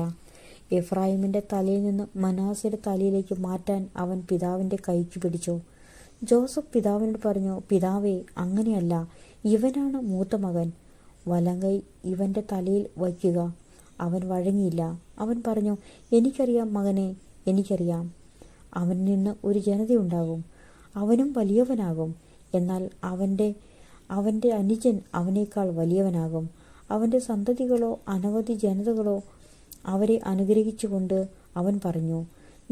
എഫ്രായിമിൻ്റെ തലയിൽ നിന്ന് മനാസയുടെ തലയിലേക്ക് മാറ്റാൻ അവൻ പിതാവിൻ്റെ കൈക്ക് പിടിച്ചു. ജോസഫ് പിതാവിനോട് പറഞ്ഞു, പിതാവേ, അങ്ങനെയല്ല, ഇവനാണ് മൂത്ത മകൻ, വലം കൈ ഇവൻ്റെ തലയിൽ വയ്ക്കുക. അവൻ വഴങ്ങിയില്ല. അവൻ പറഞ്ഞു, എനിക്കറിയാം മകനെ, എനിക്കറിയാം. അവനിൽ നിന്ന് ഒരു ജനതയുണ്ടാകും, അവനും വലിയവനാകും. എന്നാൽ അവൻ്റെ അനുജൻ അവനേക്കാൾ വലിയവനാകും. അവൻ്റെ സന്തതികളോ അനവധി ജനതകളോ അവരെ അനുഗ്രഹിച്ചുകൊണ്ട് അവൻ പറഞ്ഞു,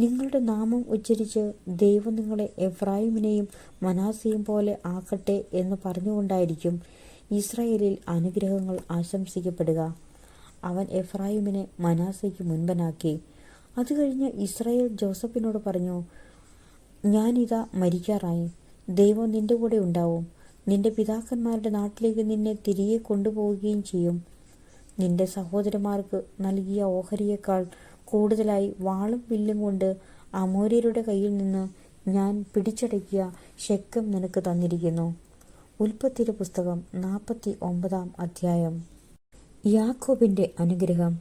നിങ്ങളുടെ നാമം ഉച്ചരിച്ച് ദൈവം നിങ്ങളെ എഫ്രായിമിനെയും മനാസയും പോലെ ആക്കട്ടെ എന്ന് പറഞ്ഞുകൊണ്ടായിരിക്കും ഇസ്രായേലിൽ അനുഗ്രഹങ്ങൾ ആശംസിക്കപ്പെടുക. അവൻ എഫ്രായിമിനെ മനാസയ്ക്ക് മുൻപനാക്കി. അത് കഴിഞ്ഞ് ഇസ്രായേൽ ജോസഫിനോട് പറഞ്ഞു, ഞാനിതാ മരിക്കാറായി. ദൈവം നിന്റെ കൂടെ ഉണ്ടാവും. നിന്റെ പിതാക്കന്മാരുടെ നാട്ടിലേക്ക് നിന്നെ തിരികെ കൊണ്ടുപോവുകയും ചെയ്യും. നിന്റെ സഹോദരന്മാർക്ക് നൽകിയ ഓഹരിയേക്കാൾ കൂടുതലായി വാളും വില്ലും കൊണ്ട് അമോര്യരുടെ കയ്യിൽ നിന്ന് ഞാൻ പിടിച്ചടക്കിയ ശെഖം നിനക്ക് തന്നിരിക്കുന്നു. ഉൽപ്പത്തിയുടെ പുസ്തകം 49 അധ്യായം. യാക്കോബിൻ്റെ അനുഗ്രഹം.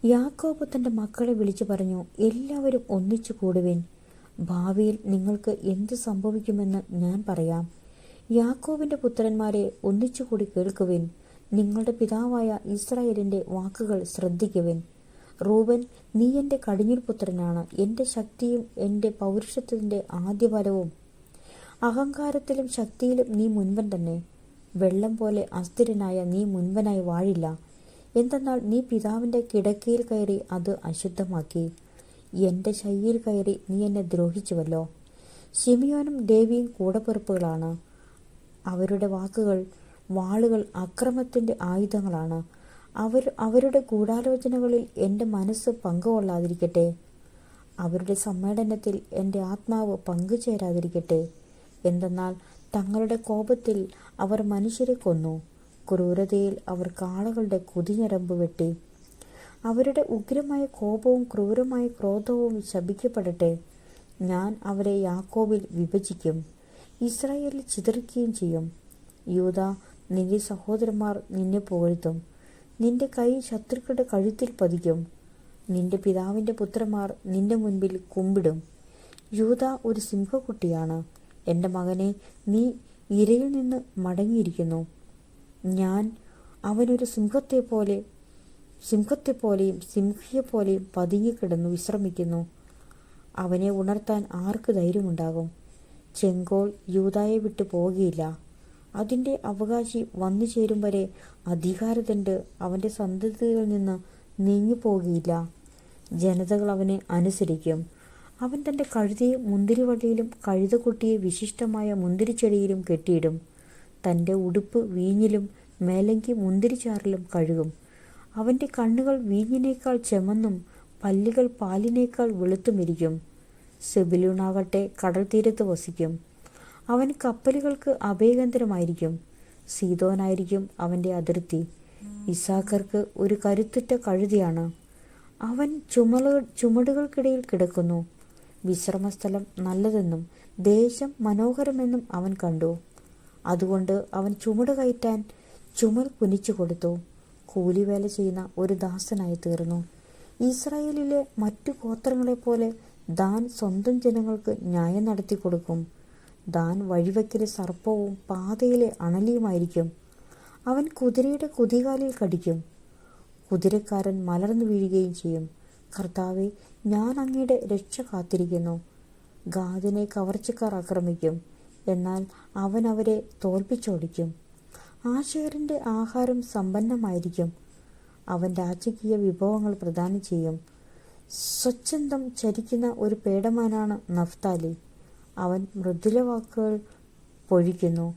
യാക്കോബ് തൻ്റെ മക്കളെ വിളിച്ചു പറഞ്ഞു, എല്ലാവരും ഒന്നിച്ചു കൂടുവിൻ. ഭാവിയിൽ നിങ്ങൾക്ക് എന്ത് സംഭവിക്കുമെന്ന് ഞാൻ പറയാം. യാക്കോബിൻ്റെ പുത്രന്മാരെ ഒന്നിച്ചുകൂടി കേൾക്കുവിൻ. നിങ്ങളുടെ പിതാവായ ഇസ്രായേലിൻ്റെ വാക്കുകൾ ശ്രദ്ധിക്കുവിൻ. റൂബൻ, നീ എൻ്റെ കടിഞ്ഞൂൽ പുത്രനാണ്, എൻ്റെ ശക്തിയും എൻ്റെ പൗരുഷത്തിൻ്റെ ആദ്യഫലവും. അഹങ്കാരത്തിലും ശക്തിയിലും നീ മുൻപൻ തന്നെ. വെള്ളം പോലെ അസ്ഥിരനായ നീ മുൻപനായി വാഴില്ല. എന്തെന്നാൽ നീ പിതാവിൻ്റെ കിടക്കയിൽ കയറി അത് അശുദ്ധമാക്കി. എൻ്റെ ശയ്യയിൽ കയറി നീ എന്നെ ദ്രോഹിച്ചുവല്ലോ. ശിമിയോനും ലേവിയും കൂടപ്പിറപ്പുകളാണ്. അവരുടെ വാളുകൾ അക്രമത്തിൻ്റെ ആയുധങ്ങളാണ്. അവരുടെ ഗൂഢാലോചനകളിൽ എൻ്റെ മനസ്സ് പങ്കുകൊള്ളാതിരിക്കട്ടെ. അവരുടെ സമ്മേളനത്തിൽ എൻ്റെ ആത്മാവ് പങ്കുചേരാതിരിക്കട്ടെ. എന്തെന്നാൽ തങ്ങളുടെ കോപത്തിൽ അവർ മനുഷ്യരെ കൊന്നു, ക്രൂരതയിൽ അവർ കാളകളുടെ കുതിഞരമ്പ് വെട്ടി. അവരുടെ ഉഗ്രമായ കോപവും ക്രൂരമായ ക്രോധവും ശപിക്കപ്പെടട്ടെ. ഞാൻ അവരെ യാക്കോബിൽ വിഭജിക്കും, ഇസ്രായേലിൽ ചിതറിക്കുകയും ചെയ്യും. യൂദാ, നിന്റെ സഹോദരന്മാർ നിന്നെ പുകഴ്ത്തും, നിന്റെ കൈ ശത്രുക്കളുടെ കഴുത്തിൽ പതിക്കും. നിന്റെ പിതാവിൻ്റെ പുത്രന്മാർ നിന്റെ മുൻപിൽ കുമ്പിടും. യൂദാ ഒരു സിംഹക്കുട്ടിയാണ്, എൻ്റെ മകനെ, നീ ഇരയിൽ നിന്ന് മടങ്ങിയിരിക്കുന്നു. ഞാൻ അവനൊരു സിംഹത്തെപ്പോലെയും സിംഹിയെപ്പോലെയും പതുങ്ങിക്കിടന്നു വിശ്രമിക്കുന്നു. അവനെ ഉണർത്താൻ ആർക്ക് ധൈര്യമുണ്ടാകും? ചെങ്കോൽ യൂദായെ വിട്ടു പോകുകയില്ല. അതിൻ്റെ അവകാശി വന്നു ചേരും വരെ അധികാരദണ്ഡ് അവൻ്റെ സന്തതികളിൽ നിന്ന് നീങ്ങിപ്പോകുകയില്ല. ജനതകൾ അവനെ അനുസരിക്കും. അവൻ തൻ്റെ കഴുതയെ മുന്തിരിവള്ളിയിലും കഴുതക്കുട്ടിയെ വിശിഷ്ടമായ മുന്തിരിച്ചെടിയിലും കെട്ടിയിടും. തൻ്റെ ഉടുപ്പ് വീഞ്ഞിലും മേലങ്കി മുന്തിരിച്ചാറിലും കഴുകും. അവൻ്റെ കണ്ണുകൾ വീഞ്ഞിനേക്കാൾ ചെമന്നും പല്ലുകൾ പാലിനേക്കാൾ വെളുത്തുമിരിക്കും. സെബുലൂണാകട്ടെ കടൽ തീരത്ത് വസിക്കും. അവൻ കപ്പലുകൾക്ക് അഭയകേന്ദ്രമായിരിക്കും. സീദോനായിരിക്കും അവൻ്റെ അതിർത്തി. ഇസ്സാഖർക്ക് ഒരു കരുത്തുറ്റ കഴുതയാണ്. അവൻ ചുമടുകൾക്കിടയിൽ കിടക്കുന്നു. വിശ്രമസ്ഥലം നല്ലതെന്നും ദേശം മനോഹരമെന്നും അവൻ കണ്ടു. അതുകൊണ്ട് അവൻ ചുമട് കയറ്റാൻ ചുമൽ കുനിച്ചു കൊടുത്തു. കൂലിവേല ചെയ്യുന്ന ഒരു ദാസനായി തീർന്നു. ഇസ്രായേലിലെ മറ്റു ഗോത്രങ്ങളെപ്പോലെ ദാൻ സ്വന്തം ജനങ്ങൾക്ക് ന്യായം നടത്തി കൊടുക്കും. ദാൻ വഴിവെക്കിലെ സർപ്പവും പാതയിലെ അണലിയുമായിരിക്കും. അവൻ കുതിരയുടെ കുതികാലിൽ കടിക്കും. കുതിരക്കാരൻ മലർന്നു വീഴുകയും ചെയ്യും. കർത്താവെ, ഞാൻ അങ്ങയുടെ രക്ഷ കാത്തിരിക്കുന്നു. ഗാദിനെ കവർച്ചക്കാർ ആക്രമിക്കും, എന്നാൽ അവൻ അവരെ തോൽപ്പിച്ചോടിക്കും. ആശേറിൻ്റെ ആഹാരം സമ്പന്നമായിരിക്കും. അവൻ രാജകീയ വിഭവങ്ങൾ പ്രദാനം ചെയ്യും. സ്വച്ഛന്തം ചരിക്കുന്ന ഒരു പേടമാനാണ് നഫ്താലി. അവൻ മൃദുലവാക്കുകൾ പൊഴിക്കുന്നു.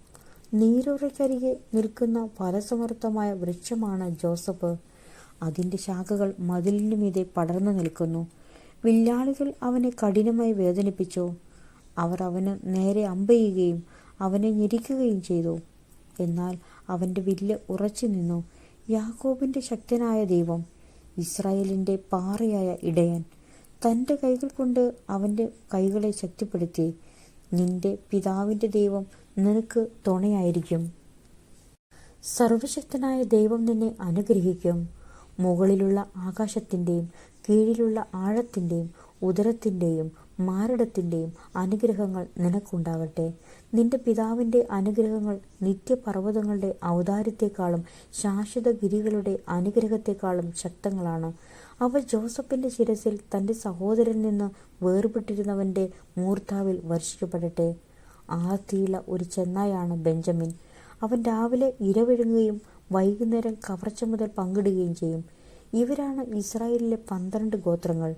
നീരുറയ്ക്കരികെ നിൽക്കുന്ന ഫലസമൃദ്ധമായ വൃക്ഷമാണ് ജോസഫ്. അതിൻ്റെ ശാഖകൾ മതിലിനു മീതെ പടർന്നു നിൽക്കുന്നു. വില്ലാളികൾ അവനെ കഠിനമായി വേദനിപ്പിച്ചു. അവർ അവന് നേരെ അമ്പെയ്യുകയും അവനെ ഞെരിക്കുകയും ചെയ്തു. എന്നാൽ അവൻ്റെ വില്ല് ഉറച്ചു നിന്നു. യാക്കോബിൻ്റെ ശക്തനായ ദൈവം, ഇസ്രായേലിൻ്റെ പാറയായ ഇടയൻ, തൻ്റെ കൈകൾ കൊണ്ട് അവൻ്റെ കൈകളെ ശക്തിപ്പെടുത്തി. നിന്റെ പിതാവിൻ്റെ ദൈവം നിനക്ക് തുണയായിരിക്കും. സർവശക്തനായ ദൈവം നിന്നെ അനുഗ്രഹിക്കും. മുകളിലുള്ള ആകാശത്തിൻ്റെയും കീഴിലുള്ള ആഴത്തിൻ്റെയും ഉദരത്തിൻ്റെയും മാരടത്തിൻ്റെയും അനുഗ്രഹങ്ങൾ നിനക്കുണ്ടാകട്ടെ. നിന്റെ പിതാവിൻ്റെ അനുഗ്രഹങ്ങൾ നിത്യപർവ്വതങ്ങളുടെ ഔദാര്യത്തെക്കാളും ശാശ്വത ഗിരികളുടെ അനുഗ്രഹത്തെക്കാളും ശക്തങ്ങളാണ്. അവ ജോസഫിൻ്റെ ശിരസിൽ തൻ്റെ സഹോദരനിൽ നിന്ന് വേർപെട്ടിരുന്നവൻ്റെ മൂർധാവിൽ വർഷിക്കപ്പെടട്ടെ. ആർത്തിയുള്ള ഒരു ചെന്നായാണ് ബെഞ്ചമിൻ. അവൻ രാവിലെ ഇരവിഴുങ്ങുകയും വൈകുന്നേരം കവർച്ച മുതൽ പങ്കിടുകയും ചെയ്യും. ഇവരാണ് ഇസ്രായേലിലെ 12 ഗോത്രങ്ങൾ.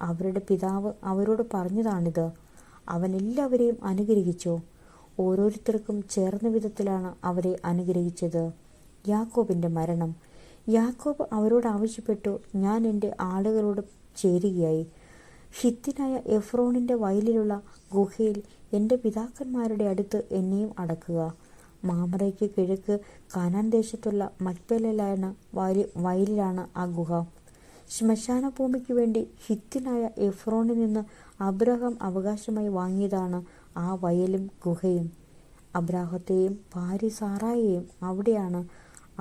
അവരുടെ പിതാവ് അവരോട് പറഞ്ഞതാണിത്. അവൻ എല്ലാവരെയും അനുഗ്രഹിച്ചു. ഓരോരുത്തർക്കും ചേർന്ന വിധത്തിലാണ് അവരെ അനുഗ്രഹിച്ചത്. യാക്കോബിൻ്റെ മരണം. യാക്കോബ് അവരോട് ആവശ്യപ്പെട്ടു, ഞാൻ എൻ്റെ ആളുകളോട് ചേരുകയായി. ഹിത്യനായ എഫ്രോണിൻ്റെ വയലിലുള്ള ഗുഹയിൽ എൻ്റെ പിതാക്കന്മാരുടെ അടുത്ത് എന്നെയും അടക്കുക. മാമറയ്ക്ക് കിഴക്ക് കാനാൻ ദേശത്തുള്ള മക്പേലയിലാണ് വയലിലാണ് ആ ഗുഹ. ശ്മശാന ഭൂമിക്ക് വേണ്ടി ഹിത്യനായ എഫ്രോണിൽ നിന്ന് അബ്രഹാം അവകാശമായി വാങ്ങിയതാണ് ആ വയലും ഗുഹയും. അബ്രാഹത്തെയും ഭാര്യ സാറായെയും അവിടെയാണ്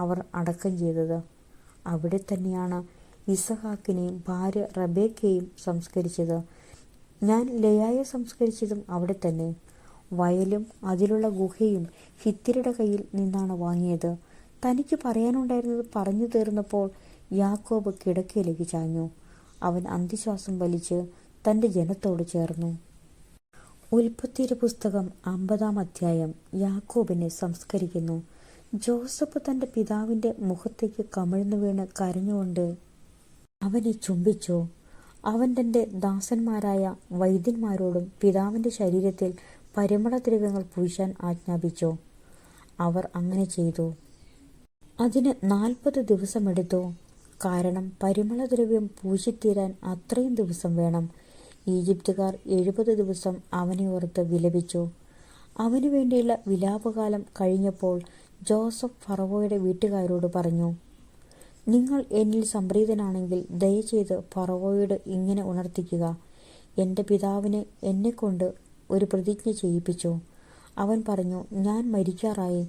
അവർ അടക്കം ചെയ്തത്. അവിടെ തന്നെയാണ് ഇസഹാക്കിനെയും ഭാര്യ റബേക്കയെയും സംസ്കരിച്ചത്. ഞാൻ ലേയായെ സംസ്കരിച്ചതും അവിടെ തന്നെ. വയലും അതിലുള്ള ഗുഹയും ഹിത്യരുടെ കയ്യിൽ നിന്നാണ് വാങ്ങിയത്. തനിക്ക് പറയാനുണ്ടായിരുന്നത് പറഞ്ഞു തീർന്നപ്പോൾ യാക്കോബ് കിടക്കയിലേക്ക് ചാഞ്ഞു. അവൻ അന്ത്യശ്വാസം വലിച്ച് തൻ്റെ ജനത്തോട് ചേർന്നു. ഉൽപ്പത്തിയുടെ പുസ്തകം 50-ാം അധ്യായം. യാക്കോബിനെ സംസ്കരിക്കുന്നു. ജോസഫ് തൻ്റെ പിതാവിൻ്റെ മുഖത്തേക്ക് കമിഴ്ന്നു വീണ് കരഞ്ഞുകൊണ്ട് അവനെ ചുംബിച്ചു. അവൻ തൻ്റെ ദാസന്മാരായ വൈദ്യന്മാരോടും പിതാവിൻ്റെ ശരീരത്തിൽ പരിമളദ്രവ്യങ്ങൾ പൂശാൻ ആജ്ഞാപിച്ചു. അവർ അങ്ങനെ ചെയ്തു. അതിന് 40 ദിവസമെടുത്തു. കാരണം പരിമളദ്രവ്യം പൂശിത്തീരാൻ അത്രയും ദിവസം വേണം. ഈജിപ്തുകാർ 70 ദിവസം അവനെ ഓർത്ത് വിലപിച്ചു. അവനു വേണ്ടിയുള്ള വിലാപകാലം കഴിഞ്ഞപ്പോൾ ജോസഫ് ഫറവോയുടെ വീട്ടുകാരോട് പറഞ്ഞു, നിങ്ങൾ എന്നിൽ സംപ്രീതനാണെങ്കിൽ ദയചെയ്ത് ഫറവോയോട് ഇങ്ങനെ ഉണർത്തിക്കുക, എൻ്റെ പിതാവിനെ എന്നെക്കൊണ്ട് ഒരു പ്രതിജ്ഞ ചെയ്യിപ്പിച്ചു. അവൻ പറഞ്ഞു, ഞാൻ മരിക്കാറായി.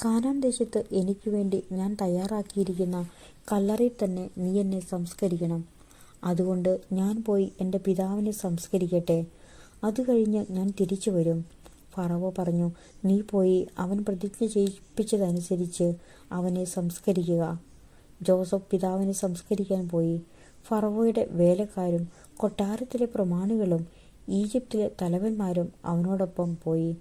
കാനാൻ ദേശത്ത് എനിക്ക് വേണ്ടി ഞാൻ തയ്യാറാക്കിയിരിക്കുന്ന കല്ലറയിൽ തന്നെ നീ എന്നെ സംസ്കരിക്കണം. അതുകൊണ്ട് ഞാൻ പോയി എൻ്റെ പിതാവിനെ സംസ്കരിക്കട്ടെ. അത് കഴിഞ്ഞ് ഞാൻ തിരിച്ചു വരും. ഫറവോ പറഞ്ഞു, നീ പോയി അവൻ പ്രതിജ്ഞ ചെയ്യിപ്പിച്ചതനുസരിച്ച് അവനെ സംസ്കരിക്കുക. ജോസഫ് പിതാവിനെ സംസ്കരിക്കാൻ പോയി. ഫറവോയുടെ വേലക്കാരും കൊട്ടാരത്തിലെ പ്രമാണികളും ഈജിപ്തിലെ തലവന്മാരും അവനോടൊപ്പം പോയി.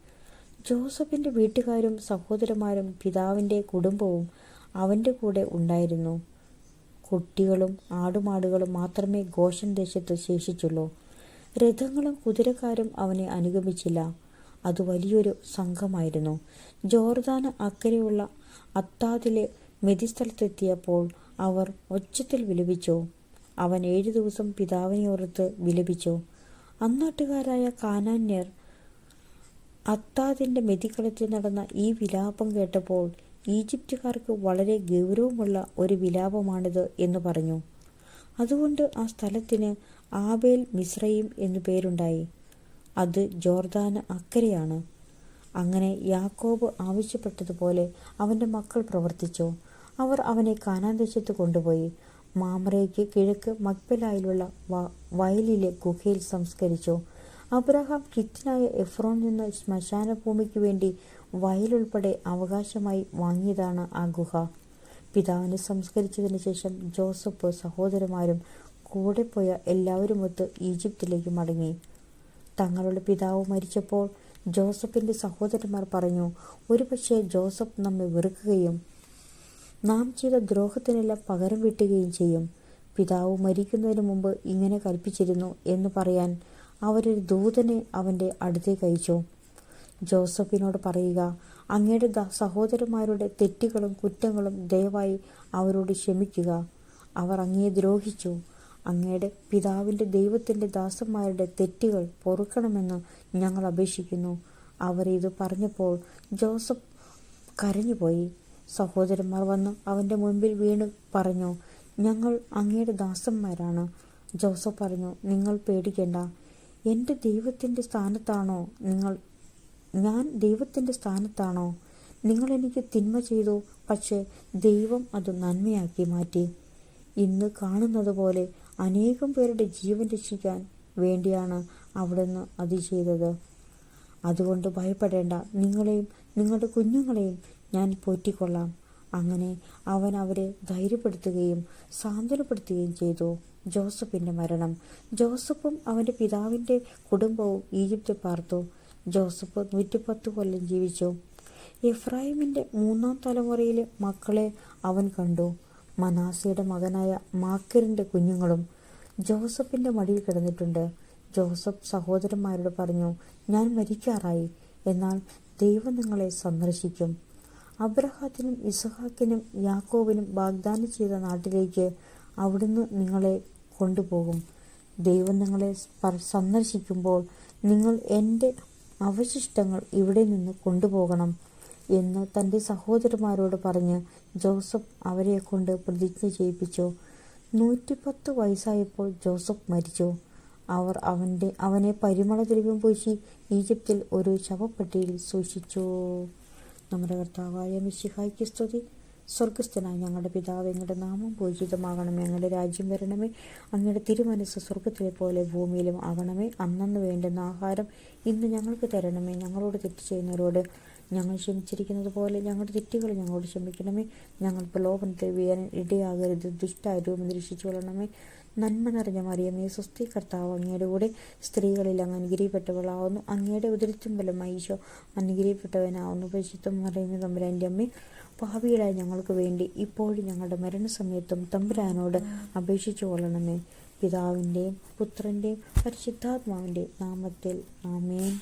ജോസഫിൻ്റെ വീട്ടുകാരും സഹോദരന്മാരും പിതാവിൻ്റെ കുടുംബവും അവൻ്റെ കൂടെ ഉണ്ടായിരുന്നു. കുട്ടികളും ആടുമാടുകളും മാത്രമേ ഗോശൻ ദേശത്ത് ശേഷിച്ചുള്ളൂ. രഥങ്ങളും കുതിരക്കാരും അവനെ അനുഗമിച്ചില്ല. അത് വലിയൊരു സംഘമായിരുന്നു. ജോർദാന് അക്കരെയുള്ള അത്താദിലെ മെതിസ്ഥലത്തെത്തിയപ്പോൾ അവർ ഒച്ചത്തിൽ വിലപിച്ചു. അവൻ 7 ദിവസം പിതാവിനെ ഓർത്ത് വിലപിച്ചു. അന്നാട്ടുകാരായ കാനാന്യർ അത്താദിൻ്റെ മെതിക്കളത്തിൽ നടന്ന ഈ വിലാപം കേട്ടപ്പോൾ, ഈജിപ്തുകാർക്ക് വളരെ ഗൗരവമുള്ള ഒരു വിലാപമാണിത് എന്ന് പറഞ്ഞു. അതുകൊണ്ട് ആ സ്ഥലത്തിന് ആബേൽ മിസ്രയീം എന്നു പേരുണ്ടായി. അത് ജോർദാന് അക്കരെയാണ്. അങ്ങനെ യാക്കോബ് ആവശ്യപ്പെട്ടതുപോലെ അവൻ്റെ മക്കൾ പ്രവർത്തിച്ചു. അവർ അവനെ കാനാൻ ദേശത്ത് കൊണ്ടുപോയി മാമ്രയ്ക്ക് കിഴക്ക് മക്പെലായിലുള്ള വയലിലെ ഗുഹയിൽ സംസ്കരിച്ചു. അബ്രഹാം ഹിത്യനായ എഫ്രോനിൽ നിന്ന് ശ്മശാന ഭൂമിക്ക് വേണ്ടി വയലുൾപ്പെടെ അവകാശമായി വാങ്ങിയതാണ് ആ ഗുഹ. പിതാവിനെ സംസ്കരിച്ചതിന് ശേഷം ജോസഫ് സഹോദരന്മാരും കൂടെ പോയ എല്ലാവരുമൊത്ത് ഈജിപ്തിലേക്ക് മടങ്ങി. തങ്ങളുടെ പിതാവ് മരിച്ചപ്പോൾ ജോസഫിൻ്റെ സഹോദരന്മാർ പറഞ്ഞു, ഒരുപക്ഷെ ജോസഫ് നമ്മെ വെറുക്കുകയും നാം ചെയ്ത ദ്രോഹത്തിനെല്ലാം പകരം വീട്ടുകയും ചെയ്യും. പിതാവ് മരിക്കുന്നതിന് മുമ്പ് ഇങ്ങനെ കൽപ്പിച്ചിരുന്നു എന്ന് പറയാൻ അവരൊരു ദൂതനെ അവൻ്റെ അടുത്തേക്ക് അയച്ചു. ജോസഫിനോട് പറയുക, അങ്ങയുടെ സഹോദരന്മാരുടെ തെറ്റുകളും കുറ്റങ്ങളും ദയവായി അവരോട് ക്ഷമിക്കുക. അവർ അങ്ങയെ ദ്രോഹിച്ചു. അങ്ങയുടെ പിതാവിൻ്റെ ദൈവത്തിൻ്റെ ദാസന്മാരുടെ തെറ്റുകൾ പൊറുക്കണമെന്ന് ഞങ്ങൾ അപേക്ഷിക്കുന്നു. അവർ ഇത് പറഞ്ഞപ്പോൾ ജോസഫ് കരഞ്ഞുപോയി. സഹോദരന്മാർ വന്ന് അവൻ്റെ മുൻപിൽ വീണ് പറഞ്ഞു, ഞങ്ങൾ അങ്ങയുടെ ദാസന്മാരാണ്. ജോസഫ് പറഞ്ഞു, നിങ്ങൾ പേടിക്കേണ്ട. ഞാൻ ദൈവത്തിൻ്റെ സ്ഥാനത്താണോ? നിങ്ങൾ എനിക്ക് തിന്മ ചെയ്തു, പക്ഷേ ദൈവം അത് നന്മയാക്കി മാറ്റി. ഇന്ന് കാണുന്നത് പോലെ അനേകം പേരുടെ ജീവൻ രക്ഷിക്കാൻ വേണ്ടിയാണ് അവിടുന്ന് അത് ചെയ്തത്. അതുകൊണ്ട് ഭയപ്പെടേണ്ട. നിങ്ങളെയും നിങ്ങളുടെ കുഞ്ഞുങ്ങളെയും ഞാൻ പോറ്റിക്കൊള്ളാം. അങ്ങനെ അവൻ അവരെ ധൈര്യപ്പെടുത്തുകയും സാന്ത്വനപ്പെടുത്തുകയും ചെയ്തു. ജോസഫിൻ്റെ മരണം. ജോസഫും അവൻ്റെ പിതാവിൻ്റെ കുടുംബവും ഈജിപ്തിൽ പാർത്തു. ജോസഫ് 110 കൊല്ലം ജീവിച്ചു. എഫ്രായിമിൻ്റെ 3-ാം തലമുറയിലെ മക്കളെ അവൻ കണ്ടു. മനാസയുടെ മകനായ മാക്കറിൻ്റെ കുഞ്ഞുങ്ങളും ജോസഫിൻ്റെ മടിയിൽ കിടന്നിട്ടുണ്ട്. ജോസഫ് സഹോദരന്മാരോട് പറഞ്ഞു, ഞാൻ മരിക്കാറായി, എന്നാൽ ദൈവം നിങ്ങളെ സന്ദർശിക്കും. അബ്രഹാത്തിനും ഇസഹാക്കിനും യാക്കോബിനും വാഗ്ദാനം ചെയ്ത നാട്ടിലേക്ക് അവിടുന്ന് നിങ്ങളെ കൊണ്ടുപോകും. ദൈവം നിങ്ങളെ സന്ദർശിക്കുമ്പോൾ നിങ്ങൾ എൻ്റെ അവശിഷ്ടങ്ങൾ ഇവിടെ നിന്ന് കൊണ്ടുപോകണം എന്ന് തൻ്റെ സഹോദരന്മാരോട് പറഞ്ഞ് ജോസഫ് അവരെ കൊണ്ട് പ്രതിജ്ഞ ചെയ്യിപ്പിച്ചു. 110 വയസ്സായപ്പോൾ ജോസഫ് മരിച്ചു. അവർ അവനെ പരിമളദ്രവ്യം പൂശി ഈജിപ്തിൽ ഒരു ശവപ്പെട്ടിയിൽ സൂക്ഷിച്ചു. നമ്മുടെ കർത്താവായ മിശിഹായ്ക്ക് സ്തുതി. സ്വർഗസ്ഥനായ ഞങ്ങളുടെ പിതാവേ, അങ്ങയുടെ നാമം പൂജിതമാകണമേ. അങ്ങയുടെ രാജ്യം വരണമേ. അങ്ങയുടെ തിരുമനസ്സ് സ്വർഗത്തിലെ പോലെ ഭൂമിയിലും ആകണമേ. അന്നന്ന് വേണ്ടുന്ന ആഹാരം ഇന്ന് ഞങ്ങൾക്ക് തരണമേ. ഞങ്ങളോട് തെറ്റ് ചെയ്യുന്നവരോട് ഞങ്ങൾ ക്ഷമിച്ചിരിക്കുന്നത് പോലെ ഞങ്ങളുടെ തെറ്റുകൾ ഞങ്ങളോട് ക്ഷമിക്കണമേ. ഞങ്ങൾ പ്രലോഭനത്തിൽ വീഴാൻ ഇടയാകരുത്. ദുഷ്ടാരൂപം രക്ഷിച്ചു കൊള്ളണമേ. നന്മ നിറഞ്ഞ മറിയമേ, സ്വസ്തി, കർത്താവ് അങ്ങയുടെ കൂടെ സ്ത്രീകളിൽ അങ്ങ് അനുഗ്രഹിക്കപ്പെട്ടവളാവുന്നു. അങ്ങയുടെ ഉദരത്തിൻ ഫലമായി ഈശോ അനുഗ്രഹിക്കപ്പെട്ടവനാവുന്നു. പരിശുദ്ധ മറിയമേ, തമ്പുരാൻ്റെ അമ്മേ, പാപികളായ ഞങ്ങൾക്ക് വേണ്ടി ഇപ്പോഴും ഞങ്ങളുടെ മരണസമയത്തും തമ്പുരാനോട് അപേക്ഷിച്ചു കൊള്ളണമേ. പിതാവിൻ്റെയും പുത്രൻ്റെയും പരിശുദ്ധാത്മാവിൻ്റെയും നാമത്തിൽ ആമേൻ.